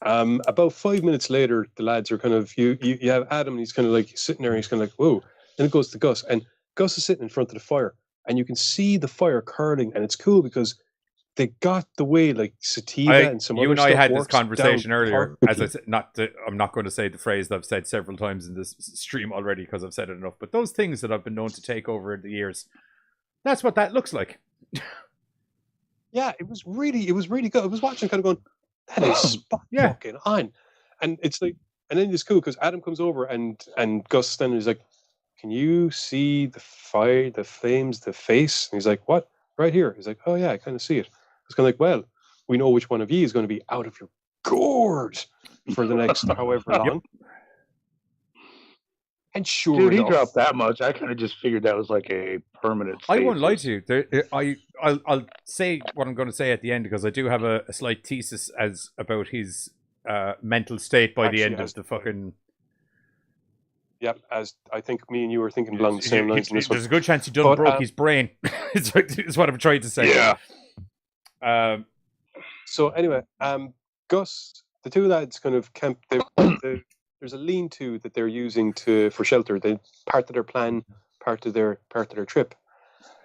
About 5 minutes later, the lads are kind of you have Adam, and he's kind of like sitting there, and he's kind of like, whoa. Then it goes to Gus, and Gus is sitting in front of the fire, and you can see the fire curling, and it's cool because they got the way like sativa and some you other and I stuff had this works conversation down earlier. As I perfectly. said, I'm not going to say the phrase that I've said several times in this stream already because I've said it enough. But those things that I've been known to take over the years, that's what that looks like. Yeah, it was really good. I was watching, kind of going, that is spot Yeah. fucking on, and it's like, and then it's cool because Adam comes over and Gus standing is like, can you see the fire, the flames, the face? And he's like, what? Right here. He's like, oh yeah, I kind of see it. It's kind of like, well, we know which one of you is going to be out of your gourd for the next however long. And sure Dude, he enough, dropped that much. I kind of just figured that was like a permanent. I won't lie stasis. to you. I'll say what I'm going to say at the end because I do have a slight thesis as about his mental state by the end of the fucking. Yep, as I think me and you were thinking along the same lines in this one. There's a good chance he done broke his brain. Is what I'm trying to say. Yeah. So anyway, Gus, the two lads kind of camp. There's a lean-to that they're using for shelter. They part of their plan, part of their trip.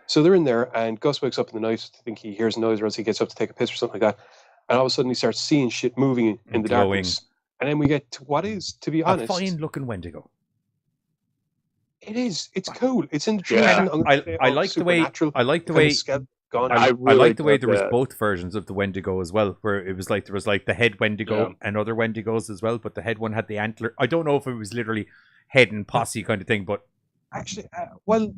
So they're in there, and Gus wakes up in the night. I think he hears a noise, or else he gets up to take a piss or something like that. And all of a sudden, he starts seeing shit moving in the darkness. And then we get to what is, to be honest, a fine-looking Wendigo. It is. It's cool. It's in the Yeah. tradition. I like the way. I like the way. I like the way there was both versions of the Wendigo as well, where it was like there was like the head Wendigo and other Wendigos as well, but the head one had the antler. I don't know if it was literally head and posse kind of thing, but actually, well,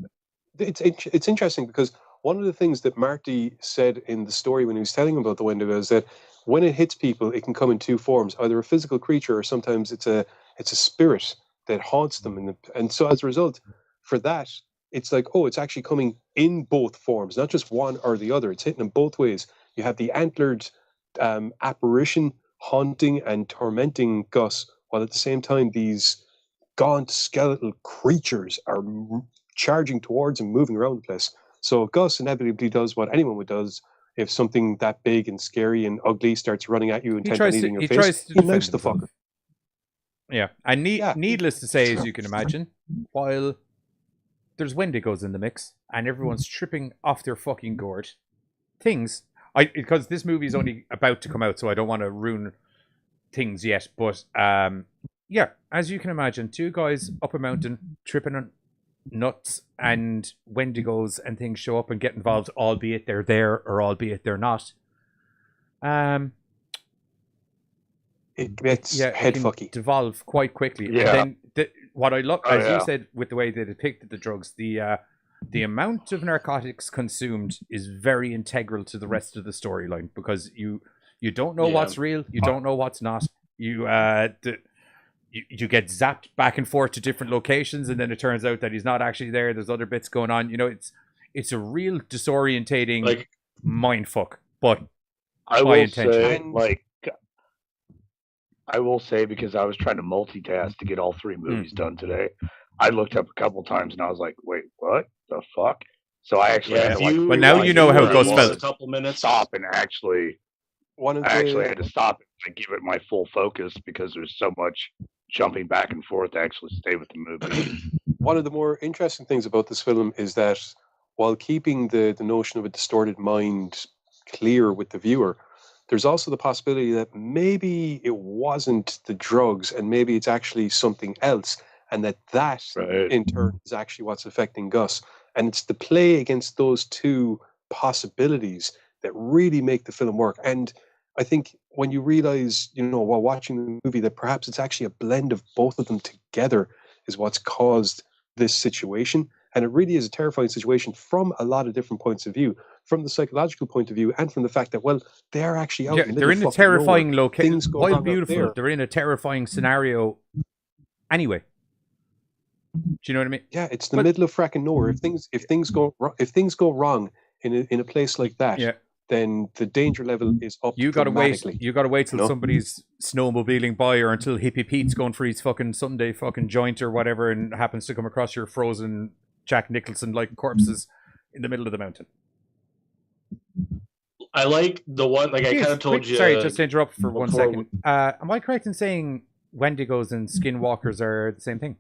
it's interesting because one of the things that Marty said in the story when he was telling about the Wendigo is that when it hits people, it can come in two forms: either a physical creature, or sometimes it's a spirit that haunts them, and so as a result, for that. It's like, oh, it's actually coming in both forms, not just one or the other. It's hitting in both ways. You have the antlered apparition haunting and tormenting Gus, while at the same time these gaunt skeletal creatures are charging towards him, moving around the place. So Gus inevitably does what anyone would do if something that big and scary and ugly starts running at you intent on eating your face. He mouse the fucker. Yeah, and needless to say, as you can imagine, while there's Wendigos in the mix, and everyone's tripping off their fucking gourd. Because this movie is only about to come out, so I don't want to ruin things yet. But yeah, as you can imagine, two guys up a mountain tripping on nuts, and Wendigos and things show up and get involved, albeit they're there or albeit they're not. It gets head fucky. Devolve quite quickly. Yeah. And then what I love, as you said, with the way they depicted the drugs, the amount of narcotics consumed is very integral to the rest of the storyline because you don't know what's real, you don't know what's not. You get zapped back and forth to different locations, and then it turns out that he's not actually there. There's other bits going on. You know, it's a real disorientating mindfuck, but I will say, I will say, because I was trying to multitask to get all three movies done today, I looked up a couple times and I was like, wait, what the fuck? So I actually had to but now you know how Gus felt. A couple minutes. Stop and actually had to stop it and give it my full focus because there's so much jumping back and forth to actually stay with the movie. One of the more interesting things about this film is that while keeping the notion of a distorted mind clear with the viewer, there's also the possibility that maybe it wasn't the drugs and maybe it's actually something else, and that in turn is actually what's affecting Gus. And it's the play against those two possibilities that really make the film work. And I think when you realize, while watching the movie, that perhaps it's actually a blend of both of them together is what's caused this situation. And it really is a terrifying situation from a lot of different points of view, from the psychological point of view, and from the fact that, they are actually out in the middle they're in a of terrifying location. While beautiful, they're in a terrifying scenario anyway. Do you know what I mean? Yeah, it's the middle of fracking nowhere. If things go wrong in a place like that, then the danger level is up. You gotta wait till somebody's snowmobiling by, or until Hippie Pete's going for his fucking Sunday fucking joint or whatever, and happens to come across your frozen Jack Nicholson like corpses in the middle of the mountain. I like the one, I kind of told you. Sorry, just to interrupt for 1 second. Am I correct in saying Wendigos and skinwalkers are the same thing?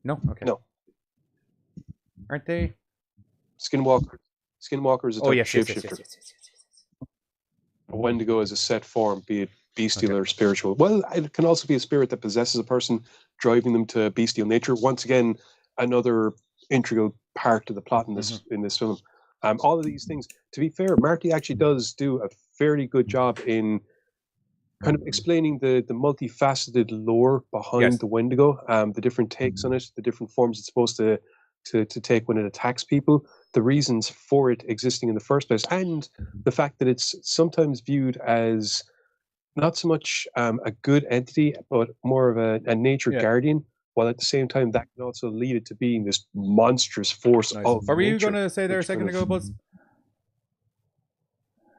No? Okay. No. Aren't they? Skinwalker is a type of shapeshifter. Yes. a Wendigo as a set form, be it bestial or spiritual. Well, it can also be a spirit that possesses a person, driving them to bestial nature. Once again, another integral part of the plot in this film. All of these things. To be fair, Marty actually does do a fairly good job in kind of explaining the multifaceted lore behind the Wendigo, the different takes on it, the different forms it's supposed to take when it attacks people, the reasons for it existing in the first place, and the fact that it's sometimes viewed as not so much a good entity, but more of a nature guardian, while at the same time that can also lead it to being this monstrous force of What were you nature, going to say there a second ago, Buzz?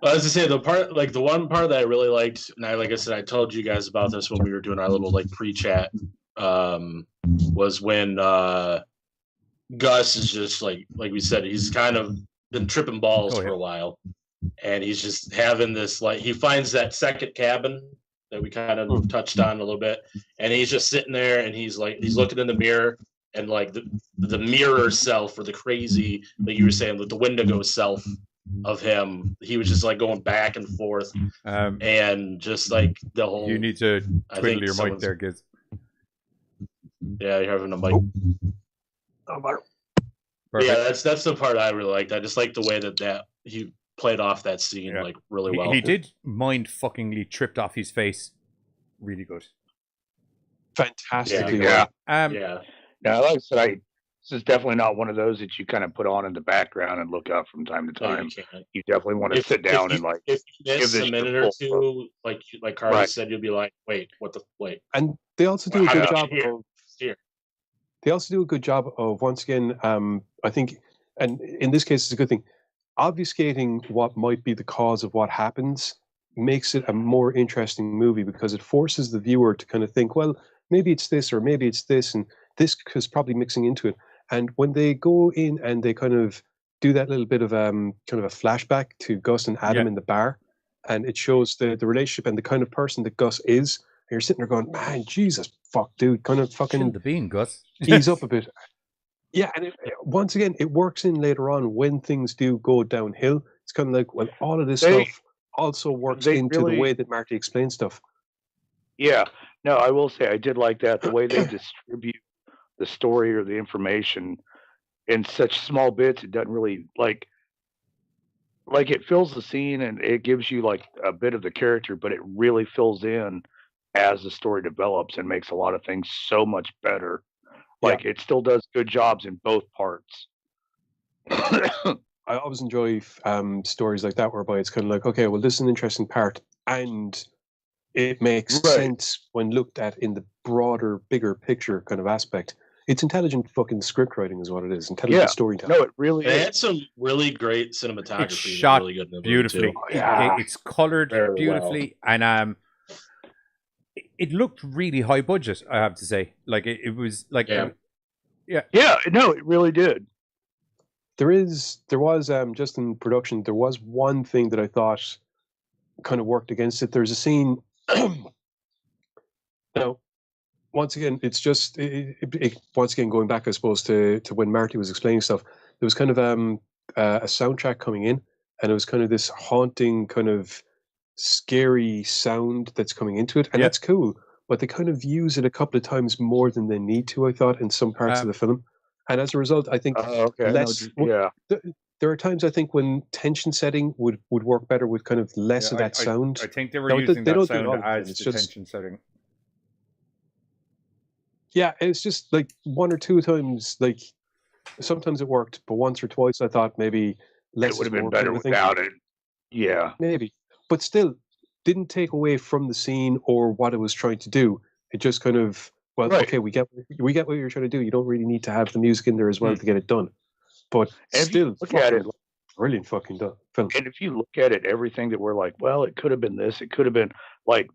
Well, as I say, the one part that I really liked, and like I said, I told you guys about this when we were doing our little pre-chat, was when Gus is just like we said, he's kind of been tripping balls for a while, and he's just having this he finds that second cabin that we kind of touched on a little bit, and he's just sitting there and he's looking in the mirror, and the mirror self, or the crazy that you were saying, the Wendigo self of him, he was just going back and forth, and just the whole. You need to twiddle your mic there, Giz. Yeah, you're having a mic. Yeah, that's the part I really liked. I just like the way that he played off that scene really well. He did mind-fuckingly tripped off his face. Really good. Fantastically. Yeah. Yeah. Now, like I said, this is definitely not one of those that you kind of put on in the background and look up from time to time. You definitely want to sit down and if you miss a minute or two, like Carly said, you'll be like, wait. And they also do a good job of. They also do a good job of, once again, I think, and in this case, it's a good thing, obfuscating what might be the cause of what happens makes it a more interesting movie, because it forces the viewer to kind of think, well, maybe it's this or maybe it's this, and this is probably mixing into it. And when they go in and they kind of do that little bit of kind of a flashback to Gus and Adam in the bar, and it shows the relationship and the kind of person that Gus is, and you're sitting there going, man, Jesus, fuck, dude, kind of fucking the bean, Gus. ease up a bit. Yeah, and once again, it works in later on when things do go downhill. It's kind of like, well, all of this stuff also works into the way that Marty explains stuff. Yeah, no, I will say I did like that, the way they distribute the story or the information in such small bits. It doesn't really like it fills the scene and it gives you a bit of the character, but it really fills in as the story develops and makes a lot of things so much better. It still does good jobs in both parts. I always enjoy stories like that, whereby it's kind of like, okay, well, this is an interesting part, and it makes sense when looked at in the broader, bigger picture kind of aspect. It's intelligent fucking script writing is what it is. Intelligent storytelling. No, it really is. It had some really great cinematography. It's shot really good beautifully. It's colored beautifully, and it looked really high budget, I have to say. It was no, it really did. There was just in production, there was one thing that I thought kind of worked against it. There's a scene. Now, once again, it's just once again going back, I suppose, to when Marty was explaining stuff. There was kind of a soundtrack coming in, and it was kind of this haunting, kind of scary sound that's coming into it, and that's cool. But they kind of use it a couple of times more than they need to, I thought, in some parts of the film. And as a result, I think less. There are times I think when tension setting would work better with kind of less of that sound. I think they were using that sound as the tension setting. Yeah, it's just one or two times. Sometimes it worked, but once or twice I thought maybe less. It would have been better without it. Yeah, maybe, but still didn't take away from the scene or what it was trying to do. It just kind of okay, we get what you're trying to do. You don't really need to have the music in there as well to get it done. But still, look at it. Brilliant fucking film. And if you look at it, everything that we're like, well, it could have been this, it could have been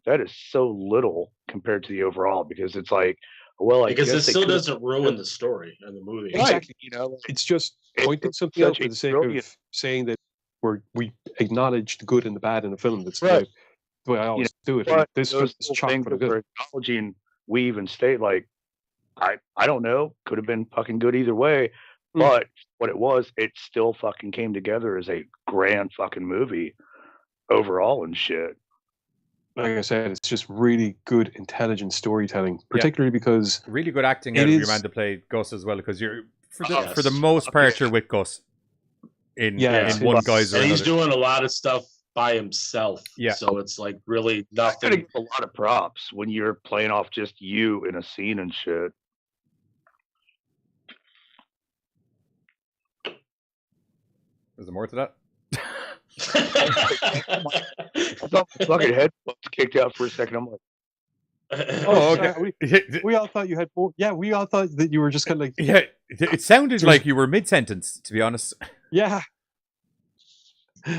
that is so little compared to the overall, because it's because it still doesn't ruin the story and the movie. Exactly. It's just pointing something out for the sake of saying that we acknowledge the good and the bad in a film. That's the way I always do it. This was chock full of good. Acknowledging Weave and State, I don't know, could have been fucking good either way. But what it was, it still fucking came together as a grand fucking movie. overall and shit. Like I said, it's just really good, intelligent storytelling, particularly because really good acting out of your man to play Gus as well, because you're for the most part you're with Gus in one guy's or and another. He's doing a lot of stuff by himself. Yeah. So it's like really nothing. A lot of props when you're playing off just you in a scene and shit. Is there more to that? Fucking headphones kicked out for a second. I'm like, oh, okay. We all thought you had more. Yeah, we all thought that you were just kind of like. Yeah, it sounded like you were mid-sentence, to be honest. Yeah.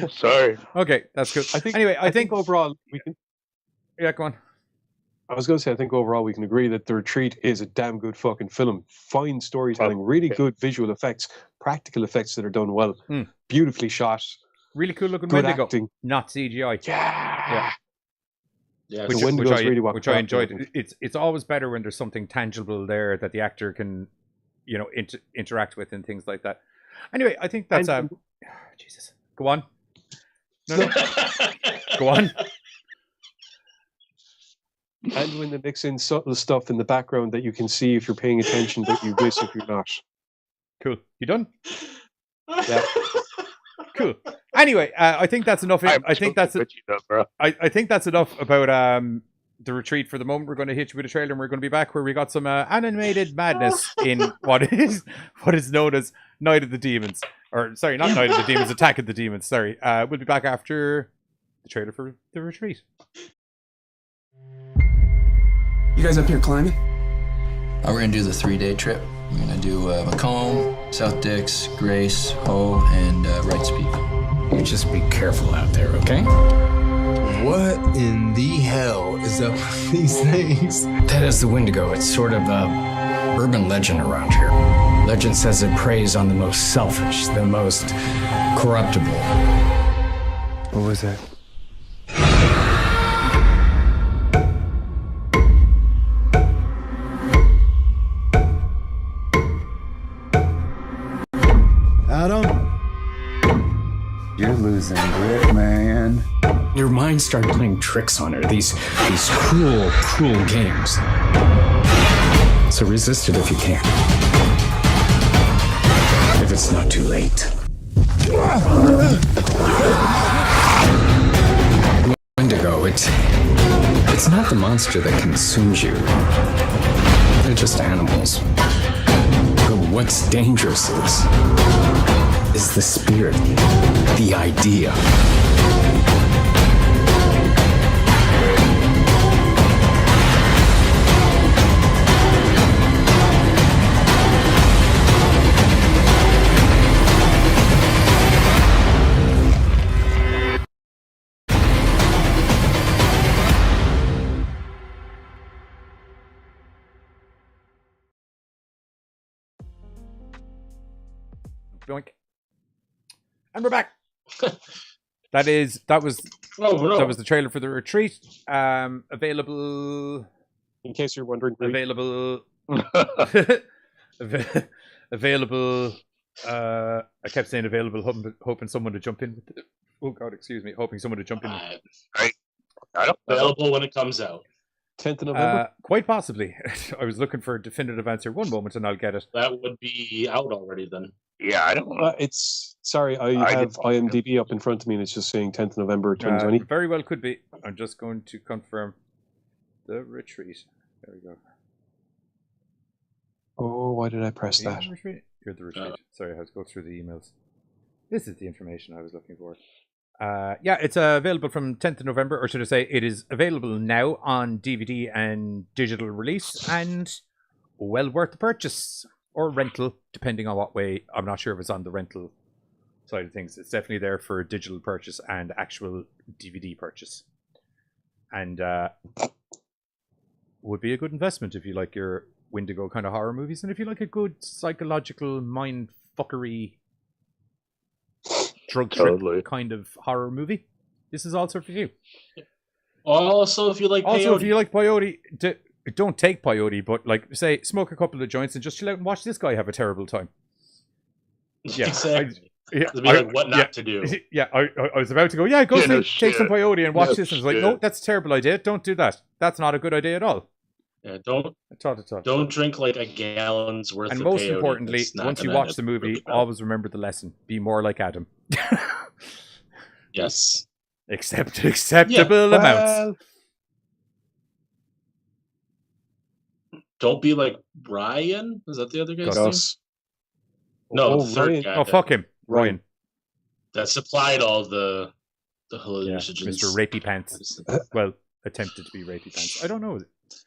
Sorry. Okay, that's good. I think overall we can. Yeah, go on. I was going to say, I think overall we can agree that The Retreat is a damn good fucking film. Fine storytelling, really good visual effects, practical effects that are done well, beautifully shot. Really cool looking good Wendigo, acting. not CGI. Yeah. Which I enjoyed. It's always better when there's something tangible there that the actor can, interact with and things like that. Anyway, I think that's Jesus. Go on. No. Go on. And when they mix in subtle stuff in the background that you can see if you're paying attention, that you miss if you're not. Cool. You done? Yeah. Cool. Anyway, I think that's enough. I think that's enough about The Retreat for the moment. We're going to hit you with a trailer, and we're going to be back where we got some animated madness in what is known as Night of the Demons, or sorry, not Night of the Demons, Attack of the Demons. Sorry, we'll be back after the trailer for The Retreat. You guys up here climbing? We're gonna do the 3-day trip. We're gonna do Macomb, South Dix, Grace, Ho, and Wrights Peak. You just be careful out there, okay? What in the hell is up with these things? That is the Wendigo. It's sort of a urban legend around here. Legend says it preys on the most selfish, the most corruptible. What was that? Adam? You're losing grip, man. Your mind started playing tricks on her, these cruel, cruel games. So resist it if you can. If it's not too late. Wendigo, it's not the monster that consumes you. They're just animals. But what's dangerous is the spirit, the idea. Boink. And we're back. That was the trailer for The Retreat. Available. In case you're wondering. Available. Available. I kept saying available, hoping someone to jump in. Oh God, excuse me. Hoping someone to jump in. Available when it comes out. 10th of November? Quite possibly. I was looking for a definitive answer. One moment and I'll get it. That would be out already then. Yeah, I don't know. I have IMDb up in front of me and it's just saying 10th of November 2020. Very well could be. I'm just going to confirm. The Retreat. There we go. Oh, why did I press that? You're The Retreat. Sorry, I have to go through the emails. This is the information I was looking for. Yeah, it's available from 10th of November, or should I say it is available now on DVD and digital release, and well worth the purchase. Or rental, depending on what way. I'm not sure if it's on the rental side of things. It's definitely there for digital purchase and actual DVD purchase. And would be a good investment if you like your Wendigo kind of horror movies, and if you like a good psychological mind fuckery drug trip kind of horror movie. This is also for you. Also, if you like peyote, don't take peyote, but like say smoke a couple of joints and just chill out and watch this guy have a terrible time. Yeah, exactly. To be like what not to do. Yeah, I was about to go, go take some peyote and watch No this. And I was like, no, that's a terrible idea. Don't do that. That's not a good idea at all. Yeah, don't drink like a gallon's worth and of most peyote. importantly, It's not once you gonna watch end the movie, really well. always remember the lesson. Be more like Adam. Yes. Acceptable amounts. Don't be like Ryan. Is that the other guy's name? Gus. No, the third guy. Oh, fuck him. Ryan. That supplied all the hallucinogens. Mr. Rapey Pants. Well, attempted to be Rapey Pants. I don't know.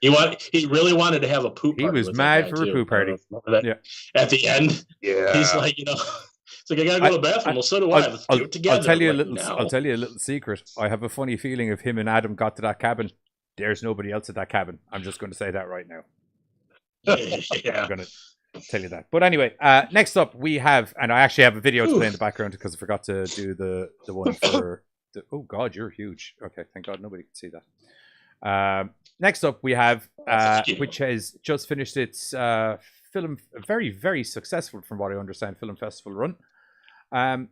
He really wanted to have a poop party. He was with mad that for guy, a too. poop party. Yeah. At the end, he's like, it's like I gotta go to the bathroom. Well, so do I. Let's do it together. I'll tell you now. I'll tell you a little secret. I have a funny feeling if him and Adam got to that cabin, there's nobody else at that cabin. I'm just going to say that right now. Yeah. I'm going to tell you that. But anyway, next up we have, and I actually have a video to play in the background because I forgot to do the one for. Oh God, you're huge. Okay, thank God nobody can see that. Next up we have, which has just finished its film, very very successful from what I understand, film festival run.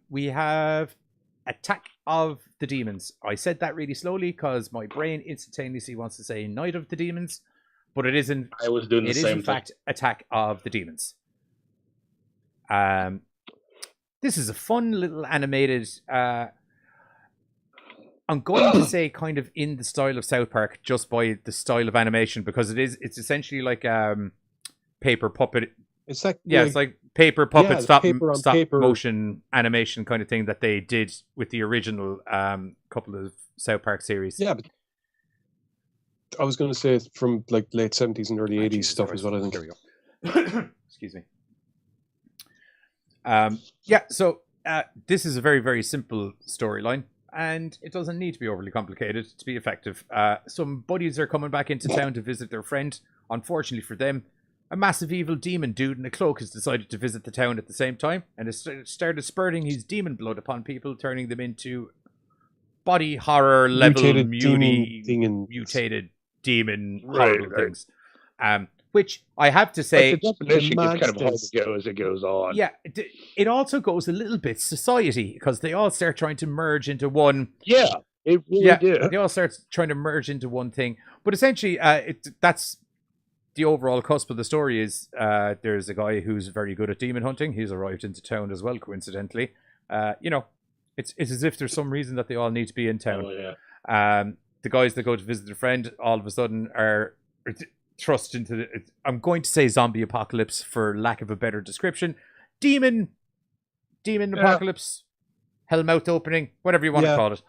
We have Attack of the Demons. I said that really slowly because my brain instantaneously wants to say Night of the Demons, but it isn't. I was doing the it same is in thing. fact Attack of the Demons. This is a fun little animated. I'm going to say kind of in the style of South Park, just by the style of animation, because it's essentially like paper puppet. It's like it's like paper puppet stop paper. motion animation kind of thing that they did with the original couple of South Park series. Yeah, but I was going to say from like late 70s and early 80s stuff is what I think. There we go. Excuse me. So this is a very, very simple storyline, and it doesn't need to be overly complicated to be effective. Some buddies are coming back into town to visit their friend. Unfortunately for them, a massive evil demon dude in a cloak has decided to visit the town at the same time and has started spurting his demon blood upon people, turning them into body horror level mutated demon horrible things. Which I have to say, the definition gets kind of hard to go as it goes on. Yeah, it also goes a little bit society because they all start trying to merge into one. Yeah, it really did. They all start trying to merge into one thing. But essentially, that's the overall cusp of the story. Is there's a guy who's very good at demon hunting. He's arrived into town as well, coincidentally. It's as if there's some reason that they all need to be in town. Oh, yeah. The guys that go to visit their friend all of a sudden are thrust into the, I'm going to say zombie apocalypse for lack of a better description. Demon apocalypse, hellmouth opening, whatever you want to call it.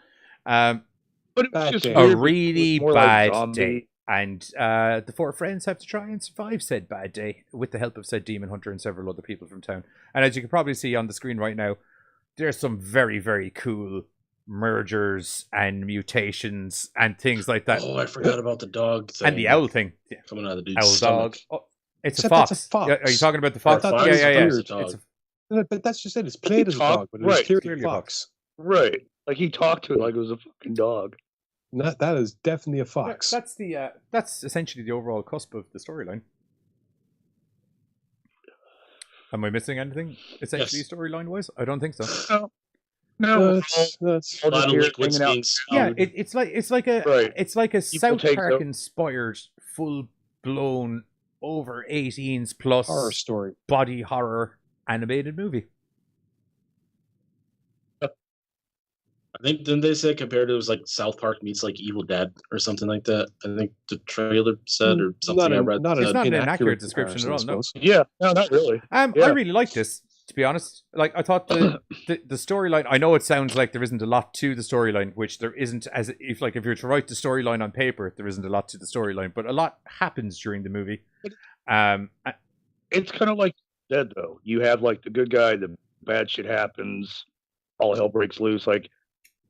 But it was just a really bad like day. And the four friends have to try and survive said bad day with the help of said demon hunter and several other people from town. And as you can probably see on the screen right now, there's some very, very cool mergers and mutations and things like that. Oh, I forgot about the dog thing. And the owl thing. Yeah. Coming out of the owl dude's dog. stomach. Oh, it's a Except fox. it's a fox. Are you talking about the fox? I thought Yeah. it's a dog. But that's just it. It's played as a dog, but it's clearly a fox. Right. Like he talked to it like it was a fucking dog. That is definitely a fox. That's essentially the overall cusp of the storyline. Am I missing anything? Essentially, storyline wise, I don't think so. No, that's a lot of liquids being yeah. It's like a South take Park inspired, full blown, over 18s plus horror story, body horror animated movie. I think didn't they say compared to it was like South Park meets like Evil Dead or something like that? I think the trailer said or something I read. It's not an accurate description at all. No. Yeah, no, not really. I really like this, to be honest. Like I thought the storyline. I know it sounds like there isn't a lot to the storyline, which there isn't. As if you're to write the storyline on paper, there isn't a lot to the storyline, but a lot happens during the movie. It's kind of like Dead though. You have like the good guy, the bad shit happens, all hell breaks loose. Like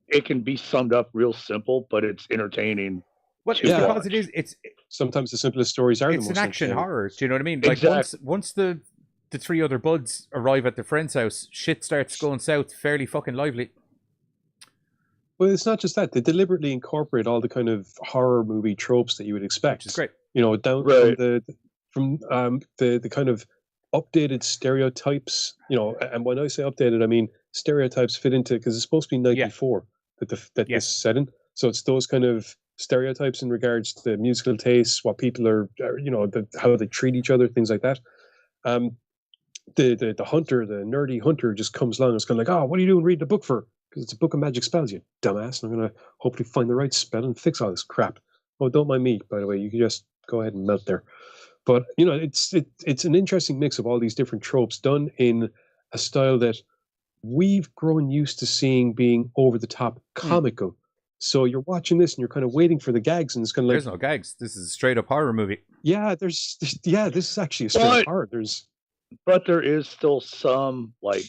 it can be summed up real simple, but it's entertaining. Because it is. It's sometimes the simplest stories are. It's the most an action horror. Do you know what I mean? Exactly. Like once the three other buds arrive at their friend's house, shit starts going south fairly fucking lively. Well, it's not just that. They deliberately incorporate all the kind of horror movie tropes that you would expect. Which is great. You know, down from the kind of updated stereotypes. You know, and when I say updated, I mean stereotypes fit into, because it's supposed to be 94 that Yes. this is set in. So it's those kind of stereotypes in regards to musical tastes, what people are how they treat each other, things like that. The hunter, the nerdy hunter, just comes along and is kind of like, oh, what are you doing reading a book for? Because it's a book of magic spells, you dumbass. And I'm going to hopefully find the right spell and fix all this crap. Oh, don't mind me, by the way. You can just go ahead and melt there. But, it's an interesting mix of all these different tropes done in a style that we've grown used to seeing being over-the-top comical. So you're watching this and you're kind of waiting for the gags, and it's kind of like... There's no gags. This is a straight-up horror movie. Yeah, this is actually a straight-up horror. But there is still some, like,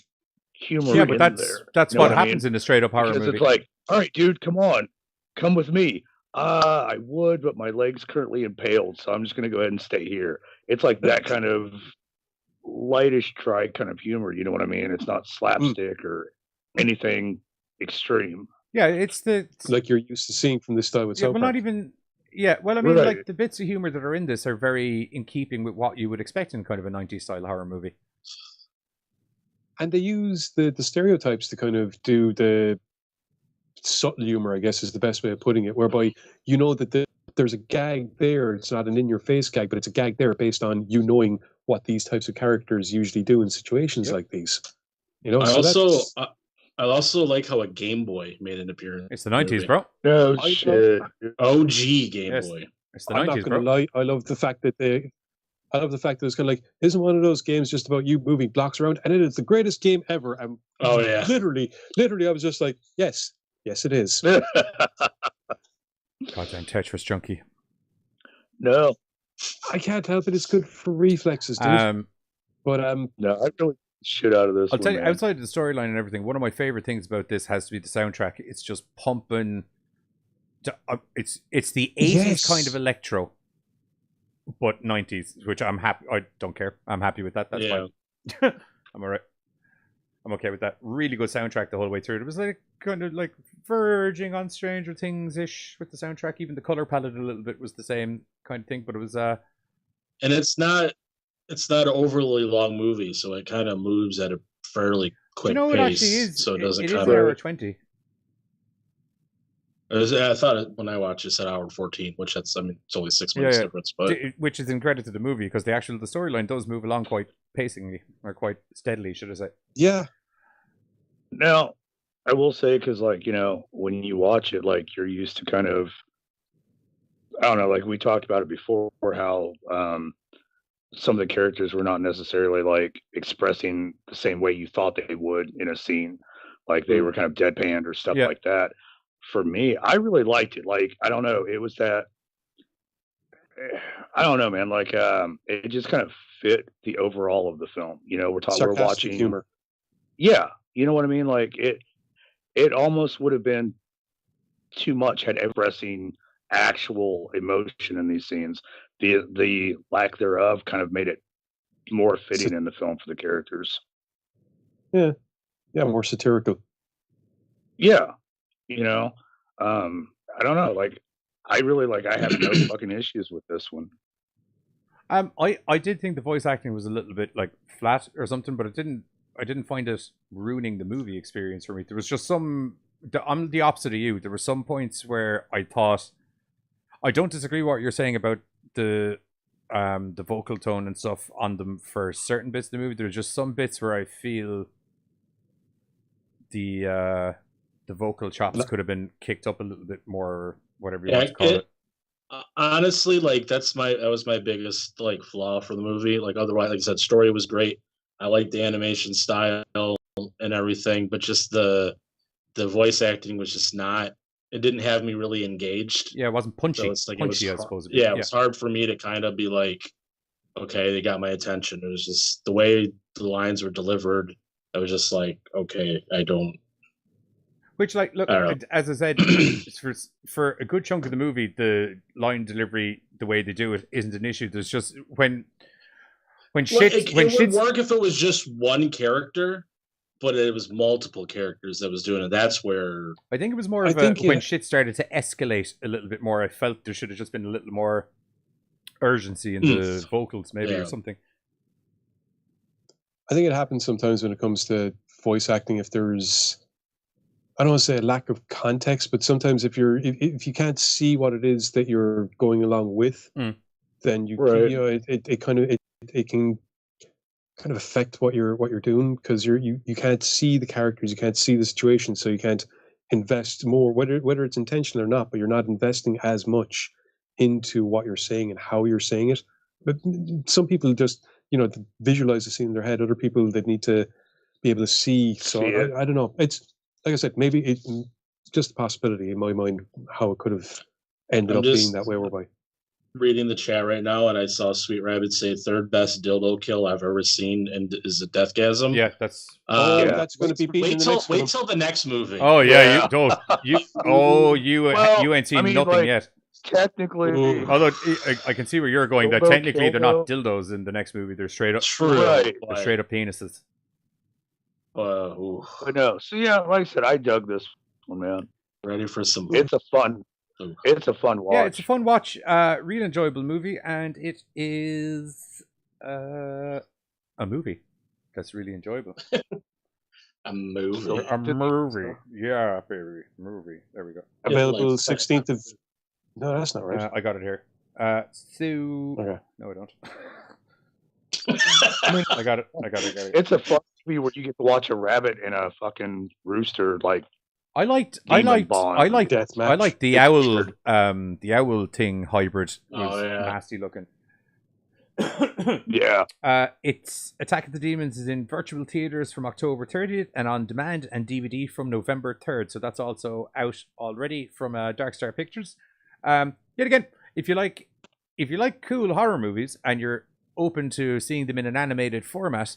humor Yeah, but in there. that's You know what I mean? happens in a straight-up horror Because movie. it's like, all right, dude, come on. Come with me. I would, but my leg's currently impaled, so I'm just going to go ahead and stay here. It's like that kind of lightish, dry kind of humor, you know what I mean? It's not slapstick or anything extreme. Yeah, it's like you're used to seeing from this style with South well, Park. not even... Yeah, well, I mean, Right. like, the bits of humor that are in this are very in keeping with what you would expect in kind of a 90s style horror movie. And they use the stereotypes to kind of do the subtle humor, I guess is the best way of putting it, whereby you know that there's a gag there. It's not an in-your-face gag, but it's a gag there based on you knowing what these types of characters usually do in situations like these. I also like how a Game Boy made an appearance. It's the 90s, bro. No shit. OG Game Yes. Boy. It's the I'm 90s, not bro. gonna lie. I love the fact that it's kind of like, isn't one of those games just about you moving blocks around? And it is the greatest game ever. And Oh, yeah. literally, I was just like, yes, it is. Goddamn Tetris junkie. No. I can't help it. It's good for reflexes, dude. But no, I really shit out of this. I'll tell you, man. outside of the storyline and everything, one of my favorite things about this has to be the soundtrack. It's just pumping. It's the 80s Yes. kind of electro, but 90s, which I'm happy. I don't care. I'm happy with that. That's Yeah. fine. I'm alright. I'm okay with that. Really good soundtrack the whole way through. It was like kind of like verging on Stranger Things ish with the soundtrack. Even the color palette a little bit was the same kind of thing, but it was And it's not an overly long movie, so it kind of moves at a fairly quick it pace. actually is. So it doesn't it is kind an hour of. 20. I thought when I watched it said hour 14, which it's only 6 minutes difference, but Which is in credit to the movie because the storyline does move along quite pacingly or quite steadily, should I say? Yeah. Now, I will say, because, like, when you watch it, like, you're used to kind of, I don't know, like, we talked about it before, how some of the characters were not necessarily, like, expressing the same way you thought they would in a scene. Like, they were kind of deadpanned or stuff like that. For me, I really liked it. Like, I don't know, it was that, I don't know, man. Like, it just kind of fit the overall of the film. We're Sarcastic watching humor. Yeah, you know what I mean. Like it almost would have been too much had expressing actual emotion in these scenes. The lack thereof kind of made it more fitting in the film for the characters. Yeah, more satirical. Yeah, I don't know. Like, I really I have no fucking issues with this one. I did think the voice acting was a little bit like flat or something, but I didn't find it ruining the movie experience for me. There was just I'm the opposite of you. There were some points where I thought, I don't disagree with what you're saying about the vocal tone and stuff on them for certain bits of the movie. There were just some bits where I feel the vocal chops could have been kicked up a little bit more, or whatever you want to call it. Honestly, like that was my biggest flaw for the movie. Like, otherwise, like I said, story was great. I liked the animation style and everything, but just the voice acting was just not. It didn't have me really engaged. Yeah, it wasn't punchy. So it's Punchy, I suppose. Yeah, it was hard for me to kind of be like, okay, they got my attention. It was just the way the lines were delivered. I was just like, okay, I don't. Which, like, look, as I said, for a good chunk of the movie, the line delivery, the way they do it, isn't an issue. There's just when shit. It would work if it was just one character, but it was multiple characters that was doing it. That's where I think it was more of when shit started to escalate a little bit more. I felt there should have just been a little more urgency in the vocals, maybe, or something. I think it happens sometimes when it comes to voice acting, if there's, I don't want to say a lack of context, but sometimes if you can't see what it is that you're going along with, then you know it can kind of affect what you're doing, because you can't see the characters, you can't see the situation, so you can't invest more, whether it's intentional or not, but you're not investing as much into what you're saying and how you're saying it. But some people just, visualize the scene in their head. Other people, they need to be able to see. So I don't know. It's like I said, maybe it's just a possibility in my mind how it could have ended up being that way. Whereby reading the chat right now, and I saw Sweet Rabbit say third best dildo kill I've ever seen, and is a deathgasm. Yeah, that's that's going to be beaten in the next wait till the next movie. Oh yeah, you ain't seen nothing yet. Technically, although I can see where you're going, that technically they're not dildos in the next movie. They're straight up, right? They're straight up penises. But no, so yeah, like I said, I dug this one, man. Ready for some? It's a fun watch. Yeah, it's a fun watch. Real enjoyable movie, and it is a movie that's really enjoyable. A movie. Yeah, baby, movie. There we go. Available 16th of. No, that's not right. I got it here. Okay. No, I don't. I got it. It's a fun movie where you get to watch a rabbit and a fucking rooster. Like I liked the owl thing hybrid. Was nasty looking. Yeah. It's Attack of the Demons is in virtual theaters from October 30th and on demand and DVD from November 3rd. So that's also out already from Dark Star Pictures. Yet again, if you like cool horror movies and you're open to seeing them in an animated format,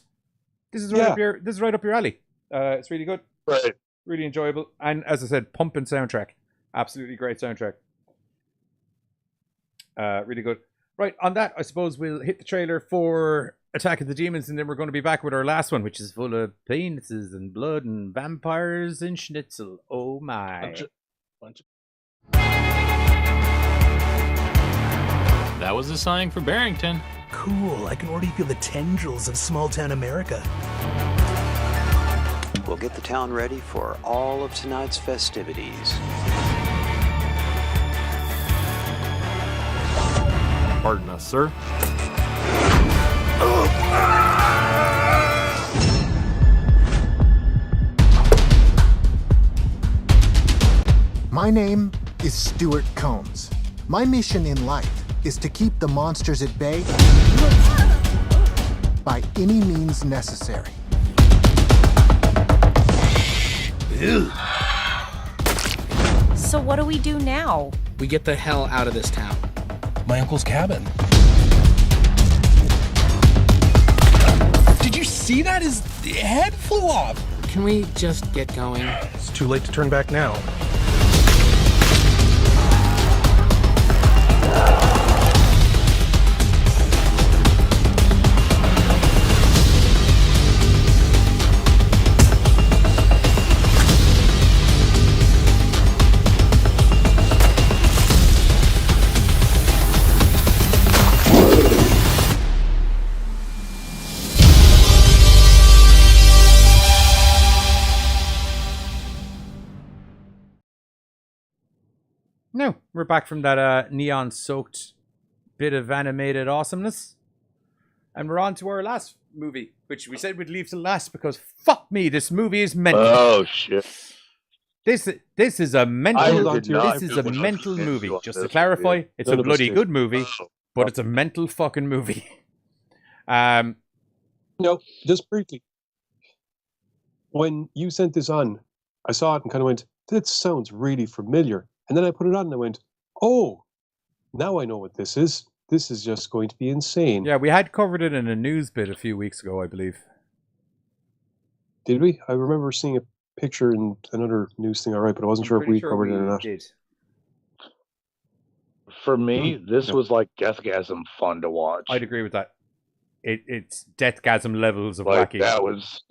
this is right up your alley. It's really good, right? Really enjoyable, and as I said, pumping soundtrack, absolutely great soundtrack. Really good. Right, on that, I suppose we'll hit the trailer for Attack of the Demons, and then we're going to be back with our last one, which is full of penises and blood and vampires and schnitzel. Oh my. That was the sign for Barrington. Cool, I can already feel the tendrils of small-town America. We'll get the town ready for all of tonight's festivities. Pardon us, sir. My name is Stuart Combs. My mission in life is to keep the monsters at bay by any means necessary. Ew. So what do we do now? We get the hell out of this town. My uncle's cabin. Did you see that? His head flew off. Can we just get going? It's too late to turn back now. No, we're back from that neon-soaked bit of animated awesomeness. And we're on to our last movie, which we said we'd leave to last because fuck me, this movie is mental. Oh, shit. This is a mental movie. Just to clarify, it's a bloody good movie, but it's a mental fucking movie. No, just briefly. When you sent this on, I saw it and kind of went, that sounds really familiar. And then I put it on and I went, oh, now I know what this is. This is just going to be insane. Yeah, we had covered it in a news bit a few weeks ago, I believe. Did we? I remember seeing a picture in another news thing, all right, but I wasn't sure if we covered it or not. Did. For me, this was like Deathgasm fun to watch. I'd agree with that. It's Deathgasm levels of like wacky. That was...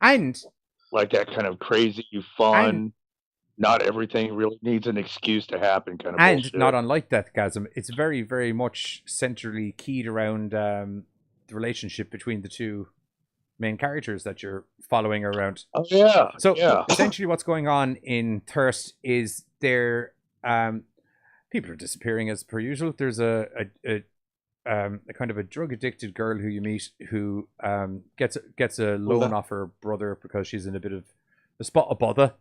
And... like that kind of crazy fun... not everything really needs an excuse to happen kind of and bullshit. Not unlike Deathgasm, it's very, very much centrally keyed around the relationship between the two main characters that you're following around. Oh yeah. So yeah. essentially, what's going on in Thirst is people are disappearing as per usual. There's a kind of a drug addicted girl who you meet who gets a loan off her brother because she's in a bit of a spot of bother.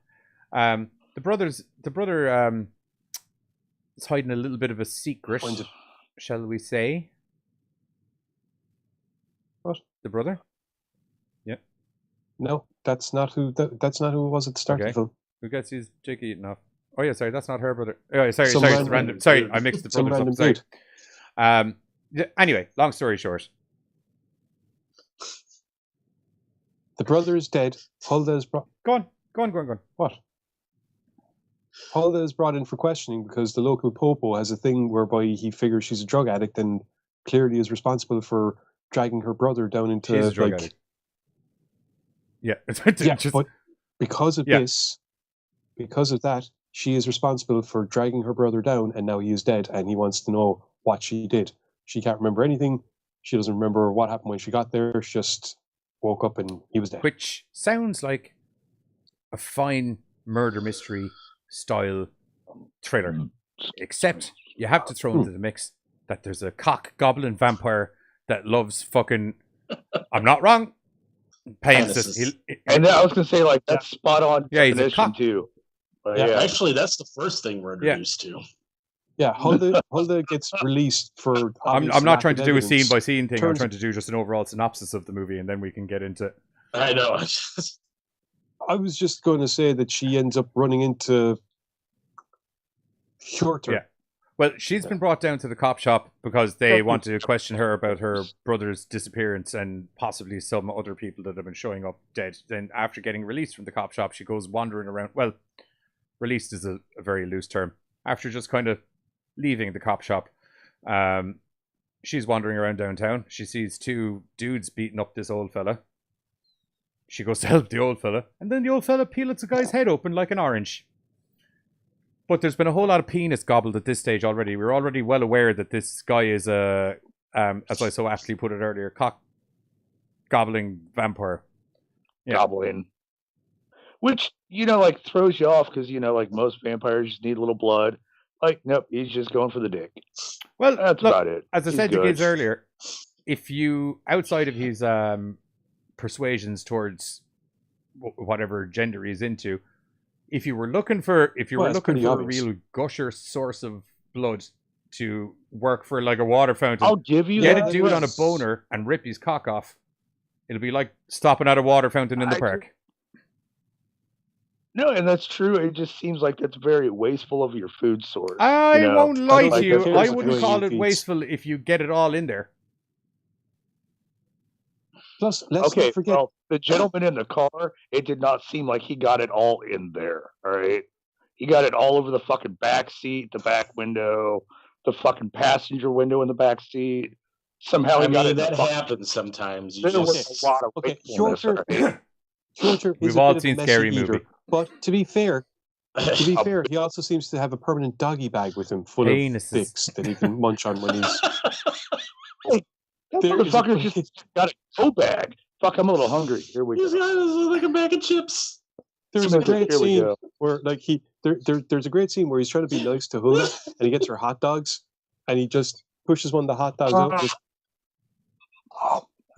The brother is hiding a little bit of a secret, shall we say? What? The brother? Yeah. No, that's not who. That's not who it was at the start of the film. Who gets his jig eaten off? Oh yeah, sorry, that's not her brother. Oh, sorry, Some it's random random. Sorry, I mixed the some brothers random up. Sorry. dude. Anyway, long story short, The brother is dead. Hulda is brought. Go on. What? Hulda is brought in for questioning because the local popo has a thing whereby he figures she's a drug addict and clearly is responsible for dragging her brother down into she's a drug addict. Yeah. Yeah, Just- but because of this, because of that, she is responsible for dragging her brother down, and now he is dead, and he wants to know what she did. She can't remember anything. She doesn't remember what happened when she got there. She just woke up and he was dead. Which sounds like a fine murder mystery style thriller. Except you have to throw into the mix that there's a cock goblin vampire that loves fucking. I'm not wrong. Penises. And I was gonna say, like, that's spot on Yeah, he's a definition cock. too. But Yeah, actually, that's the first thing we're introduced to. Yeah, Hulda gets released for. I'm obvious not lack trying of to do a evidence. scene by scene thing. I'm Turns- trying to do just an overall synopsis of the movie, and then we can get into. I know. I was just going to say that she ends up running into Shorter. Yeah. Well, she's been brought down to the cop shop because they want to question her about her brother's disappearance and possibly some other people that have been showing up dead. Then, after getting released from the cop shop, she goes wandering around. Well, released is a very loose term. After just kind of leaving the cop shop, she's wandering around downtown. She sees two dudes beating up this old fella. She goes to help the old fella, and then the old fella peels a guy's head open like an orange. But there's been a whole lot of penis gobbled at this stage already. We're already well aware that this guy is a, as I so aptly put it earlier, cock gobbling vampire. Yeah. Goblin. Which, like, throws you off because, like, most vampires just need a little blood. Like, nope, he's just going for the dick. Well, that's look, about it. As I He's said to good. kids earlier, if you, outside of his persuasions towards whatever gender he's into, if you were looking for it's a pretty obvious. real gusher source of blood to work for like a water fountain, I'll give you get that. a dude on a boner and rip his cock off. It'll be like stopping at a water fountain in the park. No, and that's true. It just seems like that's very wasteful of your food source. I won't lie don't to think you. that I cares wouldn't what call you it eat. wasteful if you get it all in there. Plus, let's Okay, not forget. well, the gentleman in the car, it did not seem like he got it all in there, all right? He got it all over the fucking back seat, the back window, the fucking passenger window in the back seat. Somehow he I got mean, it. that happens sometimes. You There was just, a lot of Okay, wastefulness, Shorter. all right? Shorter is We've a all bit of a seen messy Scary eater, Movie. But to be fair, he also seems to have a permanent doggy bag with him, full Penises. of dicks that he can munch on when he's. That There is a- motherfucker just got a go bag. Fuck, I'm a little hungry. Here we he's go. got like a bag of chips. There's a great Here we scene go. where, like, there's a great scene where he's trying to be nice to Hula, and he gets her hot dogs, and he just pushes one of the hot dogs out. Just,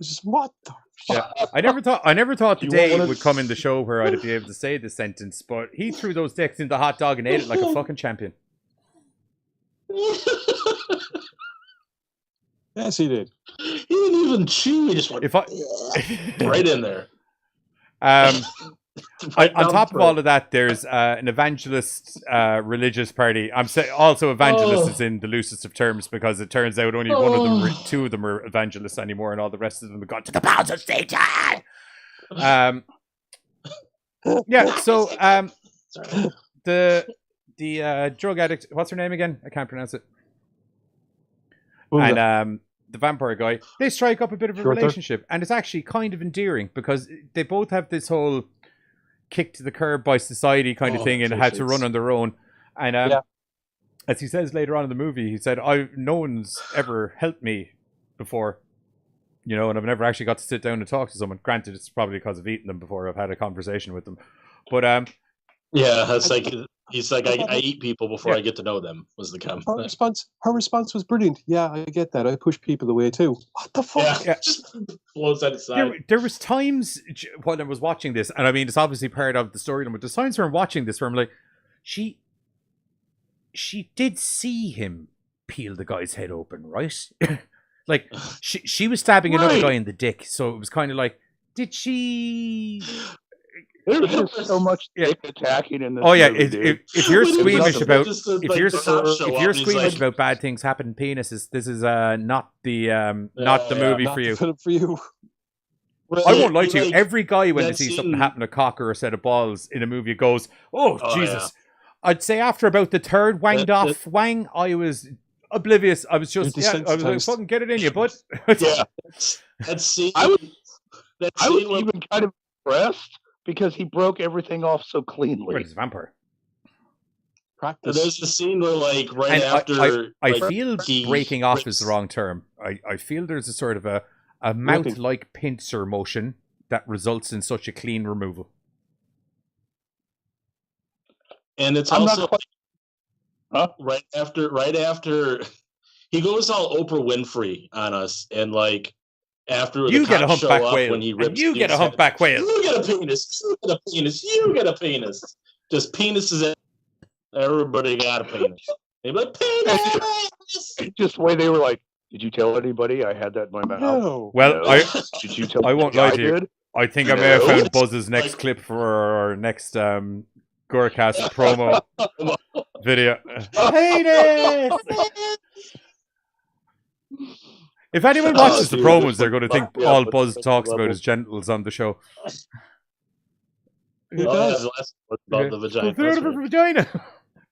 it's just what the. Yeah, I never thought the You day want one of- would come in the show where I'd be able to say this sentence, but he threw those dicks in the hot dog and ate it like a fucking champion. Yes, he did. He didn't even chew. He just went If I, right in there. on Right down top of throat. all of that, there's an evangelist religious party. I'm saying also evangelist is in the loosest of terms because it turns out only one of them, two of them are evangelists anymore, and all the rest of them have gone to the powers of Satan. Yeah. So the drug addict, what's her name again? I can't pronounce it. And the vampire guy, they strike up a bit of a Shorter. relationship, and it's actually kind of endearing because they both have this whole kick to the curb by society kind of thing and had to run on their own. And as he says later on in the movie, he said, no one's ever helped me before. You know, and I've never actually got to sit down and talk to someone. Granted, it's probably because I've eaten them before I've had a conversation with them. But yeah, it's like he's like I eat people before I get to know them. Was the comment? Her response was brilliant. Yeah, I get that. I push people away too. What the fuck? Yeah. Just blows that aside. There was times when I was watching this, and I mean, it's obviously part of the storyline. But there's times where I'm watching this where I'm like, she did see him peel the guy's head open, right? Like she was stabbing another guy in the dick, so it was kind of like, did she? There's just so much dick attacking in this. Oh yeah, movie, if you're squeamish about if you're about bad things happening to penises, this is not the movie for you. Film for you. I won't lie to you. Every guy when they see something happen to a cock or a set of balls in a movie goes, "Oh Jesus!" Yeah. I'd say after about the third wang, I was oblivious. I was just I was like, "Fucking get it in you, bud." Yeah, that scene. I was even kind of impressed because he broke everything off so cleanly. Well, he's a vampire. Practice. There's the scene where, like, right after... I feel breaking off is the wrong term. I feel there's a sort of a mouth-like pincer motion that results in such a clean removal. And it's also... right after... He goes all Oprah Winfrey on us, and, like... After you get a humpback whale, when he rips you get a humpback whale. You get a penis. You get a penis. You get a penis. Just penises. Everybody got a penis. They be like, penis. Just the way they were like, did you tell anybody I had that in my mouth? No. Well, no. Did you tell? I won't lie to you. Did? I think I may have found Buzz's next clip for our next GoreCast promo video. Penis. If anyone watches the promos, they're going to think all Buzz talks about is genitals on the show. It does. About the vagina. Vagina.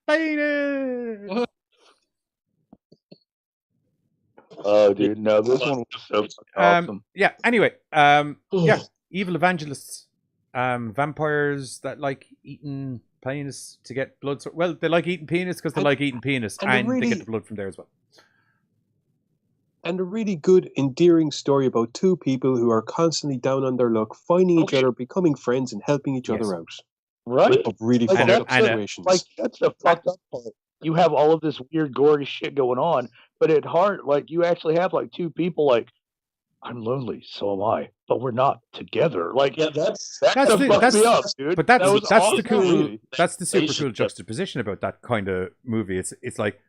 Penis. Oh, dude, no, this one was so awesome. Yeah. Anyway, evil evangelists, vampires that like eating penis to get blood. Well, they like eating penis because they like eating penis, and they get the blood from there as well. And a really good, endearing story about two people who are constantly down on their luck, finding each other, becoming friends, and helping each other out. Right? Of really fucked up situations. Like, that's the fucked up part. You have all of this weird, gory shit going on, but at heart, like, you actually have, like, two people, like, I'm lonely, so am I, but we're not together. Like, yeah, that's me up, dude. But that's awesome. the cool, that's the super cool juxtaposition about that kind of movie. It's like,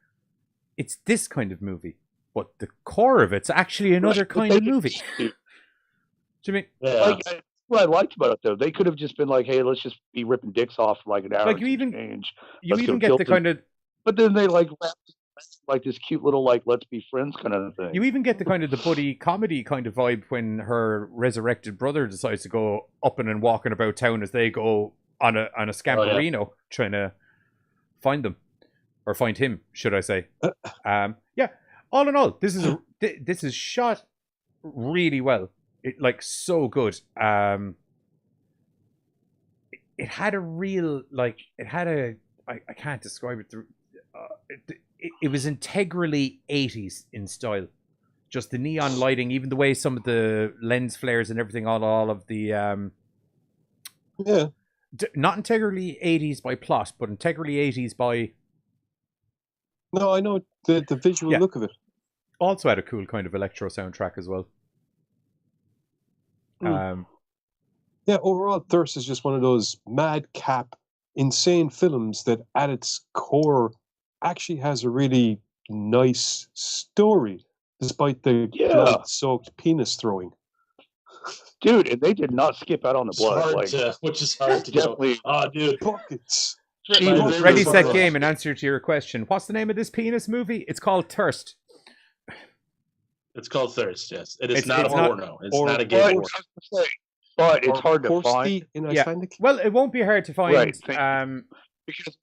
it's this kind of movie. But the core of it's actually another kind of movie. Do you mean? Yeah. Like, what I liked about it, though, they could have just been like, "Hey, let's just be ripping dicks off for like an hour." Like you even get the kind of. But then they like this cute little like let's be friends kind of thing. You even get the kind of the buddy comedy kind of vibe when her resurrected brother decides to go up and walking about town as they go on a scamperino trying to find them or find him, should I say? Yeah. All in all, this is shot really well. It like so good. It had a real like it had a I can't describe it. It was integrally 80s in style. Just the neon lighting, even the way some of the lens flares and everything, all of the not integrally 80s by plot, but integrally 80s by. No, I know the visual look of it. Also had a cool kind of electro soundtrack as well. Yeah, overall, Thirst is just one of those madcap, insane films that at its core actually has a really nice story, despite the blood-soaked penis throwing. Dude, and they did not skip out on the blood. Which is hard to definitely. Oh, dude. Buckets. Ready, set, game. In answer to your question, what's the name of this penis movie? It's called Thirst. It's called Thirst, yes. It's not a porno. It's not a gay porno. But it's hard to find. Well, it won't be hard to find. Right. Because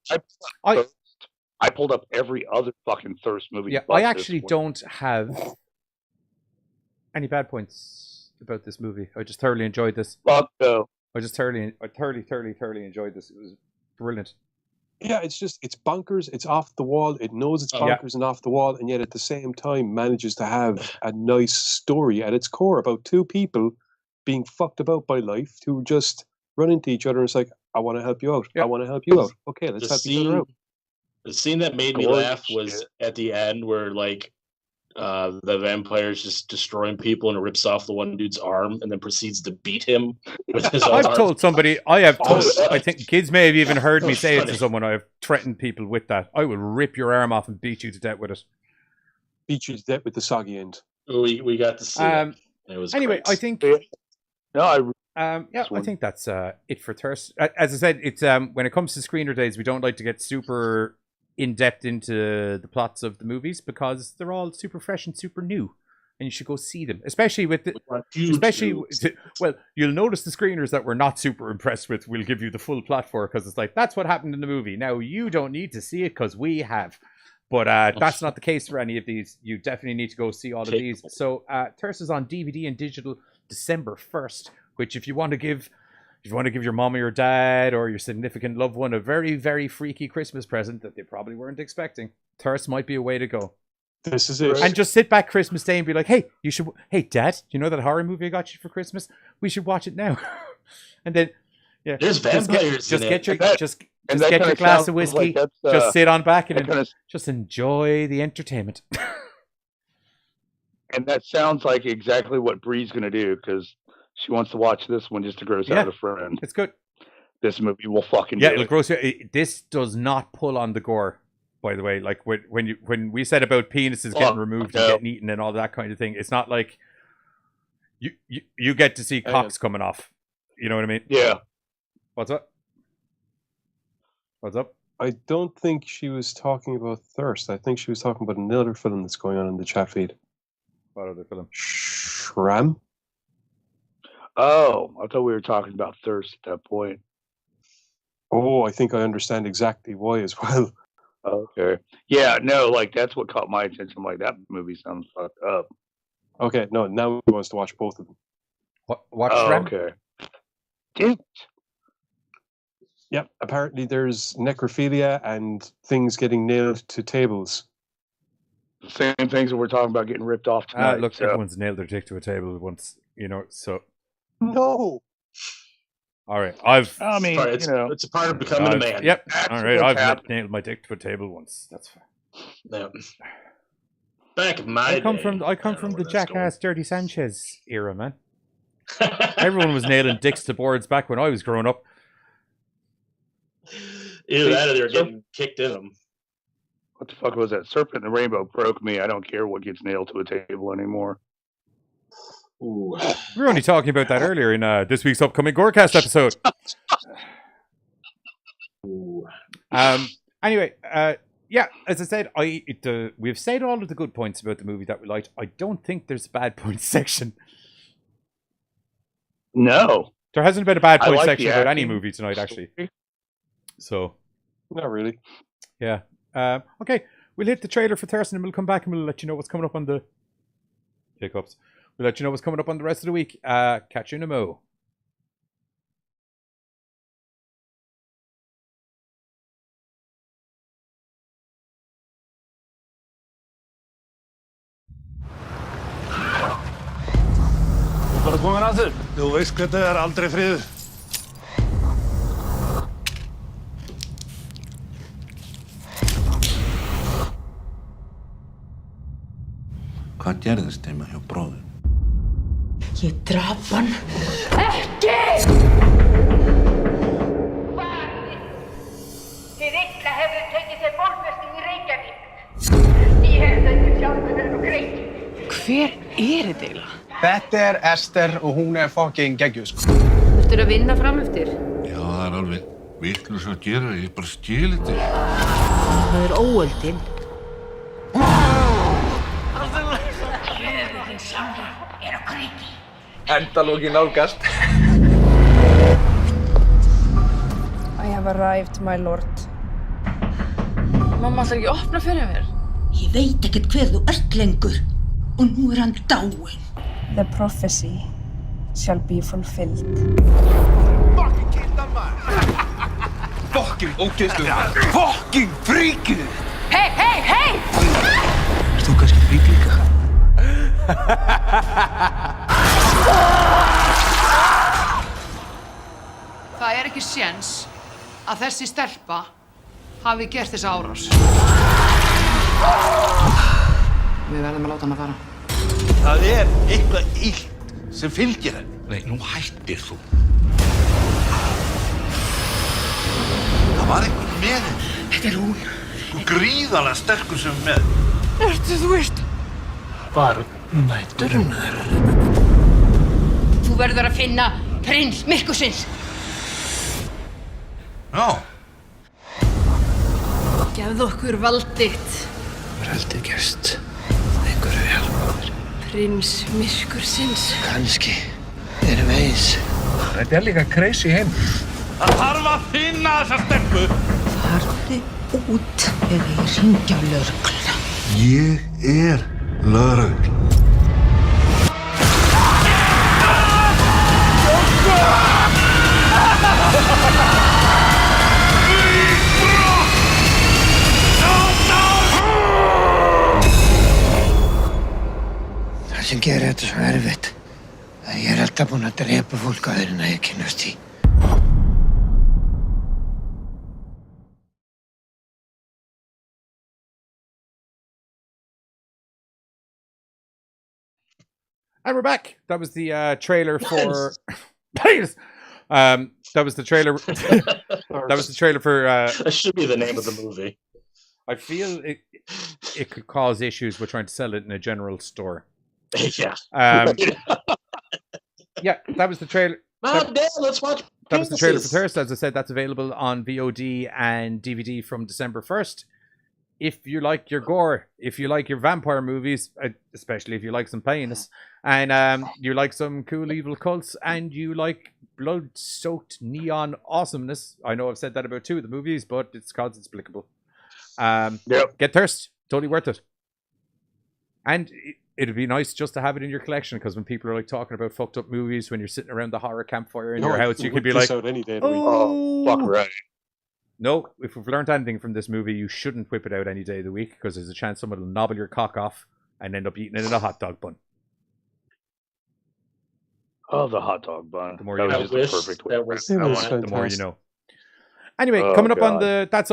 I pulled up every other fucking Thirst movie. Yeah, I actually don't have any bad points about this movie. I just thoroughly enjoyed this. Fuck no. I thoroughly enjoyed this. It was brilliant. Yeah, it's bonkers. It's off the wall. It knows it's bonkers and off the wall, and yet at the same time manages to have a nice story at its core about two people being fucked about by life who just run into each other and it's like, I want to help you out. I want to help you out. Okay, let's help each other out. The scene that made me laugh was at the end where like the vampire's just destroying people and rips off the one dude's arm and then proceeds to beat him with his own I've told somebody, I think kids may have even heard me say it to someone. I've threatened people with that. I will rip your arm off and beat you to death with it. Beat you to death with the soggy end. We got to see it. It was anyway, great. I think... I think that's it for Thirst. As I said, it's when it comes to screener days, we don't like to get super in-depth into the plots of the movies because they're all super fresh and super new, and you should go see them. Especially with well, you'll notice the screeners that we're not super impressed with. We'll give you the full plot for because it's like that's what happened in the movie. Now you don't need to see it because we have, but that's not the case for any of these. You definitely need to go see all of these. So Thirst is on DVD and digital December 1st. Which, if you want to give your mom or your dad or your significant loved one a very, very freaky Christmas present that they probably weren't expecting, Thirst might be a way to go. This is it. And just sit back Christmas Day and be like, hey, Dad, do you know that horror movie I got you for Christmas? We should watch it now. And then, there's vampires just get your glass of whiskey, just sit on back and just enjoy the entertainment. And that sounds like exactly what Bree's going to do because she wants to watch this one just to gross out a friend. It's good. This movie will fucking it'll gross you. This does not pull on the gore, by the way. Like when we said about penises getting removed and getting eaten and all that kind of thing, it's not like you get to see cocks coming off. You know what I mean? Yeah. What's up? What's up? I don't think she was talking about Thirst. I think she was talking about another film that's going on in the chat feed. What other film? Shram? Oh, I thought we were talking about Thirst at that point. Oh, I think I understand exactly why as well. Okay. Yeah, no, like that's what caught my attention. I'm like, that movie sounds fucked up. Okay, no, now he wants to watch both of them. Watch Shram? Okay. Damn it. Yep, apparently there's necrophilia and things getting nailed to tables. The same things that we're talking about getting ripped off tonight. Look, everyone's nailed their dick to a table once, so... No. All right, it's a part of becoming a man. Yep. All right, I've nailed my dick to a table once. That's fine. Yeah. Back in my I come from the Jackass Dirty Sanchez era, man. Everyone was nailing dicks to boards back when I was growing up. Either that or they're getting kicked in them. What the fuck was that? Serpent in the Rainbow broke me. I don't care what gets nailed to a table anymore. Ooh. We were only talking about that earlier in this week's upcoming GoreCast episode. Anyway, as I said, we've said all of the good points about the movie that we liked. I don't think there's a bad points section. No. There hasn't been a bad points section about any movie tonight, actually. So. Not really. Yeah. Okay, we'll hit the trailer for Thursday and we'll come back and we'll let you know what's coming up on the hiccups. We'll let you know what's coming up on the rest of the week. Catch you in a mo. Bara komin að þér. Þú veist hvernig það aldrei friður. Hvað gerðist þeim hjá bróður? Ég drap hann ekki! Þið illa hefur tekið sér bólfestu í Reykjavík. Ég hef þetta sjálfur verið og greit. Hver þetta eiginlega? Þetta Ester og hún fucking geggjuð, sko. Þurftur að vinna fram eftir? Já, það alveg vitlaust að gera. Ég bara skil þetta. Það óöldin. Endalókin nálgast. I have arrived, my lord. Mamma ætlar ekki að opna fyrir mér. Ég veit ekkert hver þú ert lengur og nú hann dáinn. The prophecy shall be fulfilled. Fuck fucking ógeðslega fucking fríkið. Hey, hey, hey! Er þú kannski frík líka? Það er ekki séns að þessi stelpa hafi gert þessa árás. Við verðum að láta hana fara. Það er eitthvað illt sem fylgir henni. Nei, nú hættir þú. Það var einhver með henni. Þetta er hún. Þú gríðarlega sterkur sem með. Ertu þú veist? Barn næturinnar. Þú verður að finna prins myrkursins. Já. Gefðu okkur vald þitt. Var aldrei gerst. Einhverju hjálpa mér. Prins myrkursins. Kannski erum við eins. Þetta er líka crazy heim. Það þarf að finna þessa stelpu. Farðu út eða ég hringi á lögregluna. Ég er lögregla. Það sem gerir þetta svo erfitt, að ég er alltaf búinn að drepa fólk áður en að ég kynnast því. And we're back. That was the trailer for. Please. That was the trailer. That was the trailer for. That should be the name of the movie. I feel it could cause issues with trying to sell it in a general store. Yeah. Yeah, that was the trailer. Mom, Dad, let's watch. That was the trailer for Thursday. As I said, that's available on VOD and DVD from December 1st. If you like your gore, if you like your vampire movies, especially if you like some pains, and you like some cool evil cults, and you like blood-soaked neon awesomeness, I know I've said that about 2 of the movies, but it's because it's applicable. Get Thirst, totally worth it. And it'd be nice just to have it in your collection, because when people are like talking about fucked up movies, when you're sitting around the horror campfire in your house, you could be like, any day of the week. Oh, fuck right. No, if we've learned anything from this movie, you shouldn't whip it out any day of the week, because there's a chance someone will nobble your cock off and end up eating it in a hot dog bun. Oh, the hot dog bun. The more that you was know. just the perfect way. The more you know. Anyway, coming up on the that's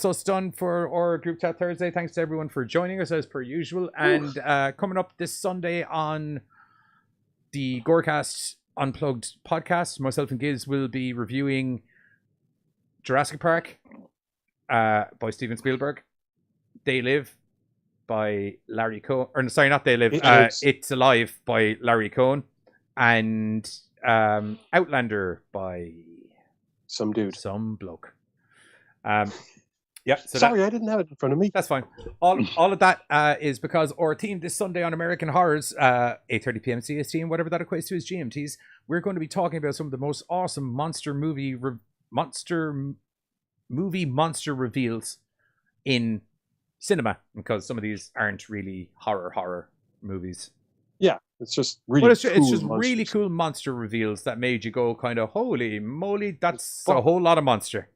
us done for our Groupchat Thursday. Thanks to everyone for joining us as per usual. And coming up this Sunday on the GoreCast Unplugged podcast, myself and Giz will be reviewing Jurassic Park by Steven Spielberg. They Live by Larry Cohn. Or sorry, not They Live. It's Alive by Larry Cohn. And Outlander by some dude. Some bloke. Yeah. So sorry, I didn't have it in front of me. That's fine. All of that is because our theme this Sunday on American Horrors, 8:30 p.m. CST, and whatever that equates to as GMTs, we're going to be talking about some of the most awesome monster movie reveals in cinema, because some of these aren't really horror movies. Yeah, it's just really but it's cool just really cool monster reveals that made you go kind of, holy moly, that's a whole lot of monster.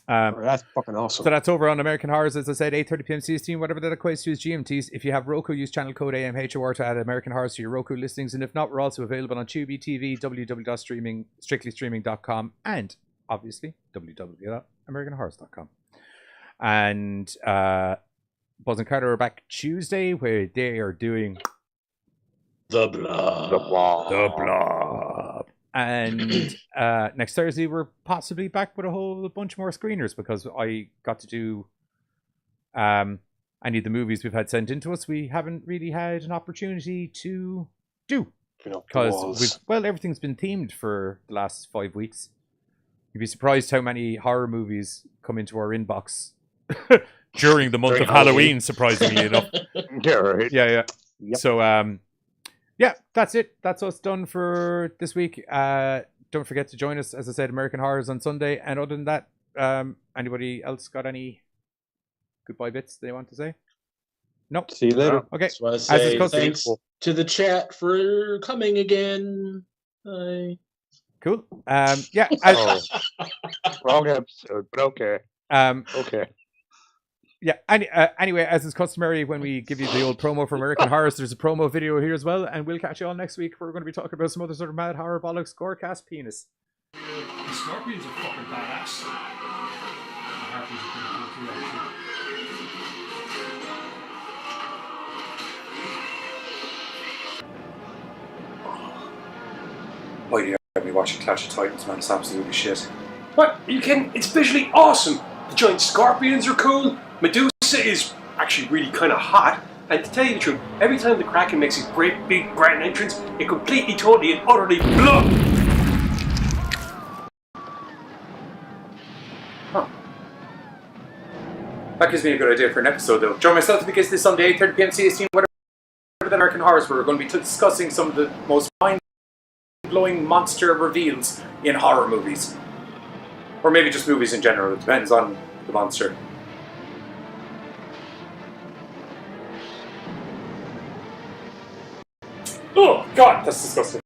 That's fucking awesome. So that's over on American Horrors, as I said, 8:30 p.m. CST, whatever that equates to as GMTs. If you have Roku, use channel code AMHOR to add American Horrors to your Roku listings, and if not, we're also available on Tubi TV, www.strictlystreaming.com, and obviously www.americanhorrors.com. And Buzz and Carter are back Tuesday, where they are doing The Blob. And next Thursday we're possibly back with a whole bunch more screeners, because I got to do any of the movies we've had sent into us. We haven't really had an opportunity to do, because everything's been themed for the last 5 weeks. You'd be surprised how many horror movies come into our inbox during the month of Halloween, surprisingly enough. Yeah, right. Yeah. Yep. So yeah, that's it. That's us done for this week. Don't forget to join us, as I said, American Horrors on Sunday. And other than that, anybody else got any goodbye bits they want to say? Nope. See you later. Okay. Just want to say thanks to the chat for coming again. Bye. Cool. Yeah. Wrong episode, but okay. Okay. Yeah. Anyway, as is customary, when we give you the old promo for American Horrors, there's a promo video here as well, and we'll catch you all next week. We're going to be talking about some other sort of mad horror bollocks, GoreCast penis. The scorpions are fucking badass. The harpies are pretty cool too, actually. Why do you have me watching Clash of Titans, man? It's absolutely shit. What? Are you kidding? It's visually awesome. The giant scorpions are cool. Medusa is actually really kind of hot. And to tell you the truth, every time the Kraken makes his great big grand entrance, it completely, totally, and utterly blows. Huh. That gives me a good idea for an episode, though. Join myself because this Sunday, 8:30 p.m. CST, whatever the American Horrors, we're going to be discussing some of the most mind-blowing monster reveals in horror movies. Or maybe just movies in general. It depends on the monster. Oh, God, that's disgusting.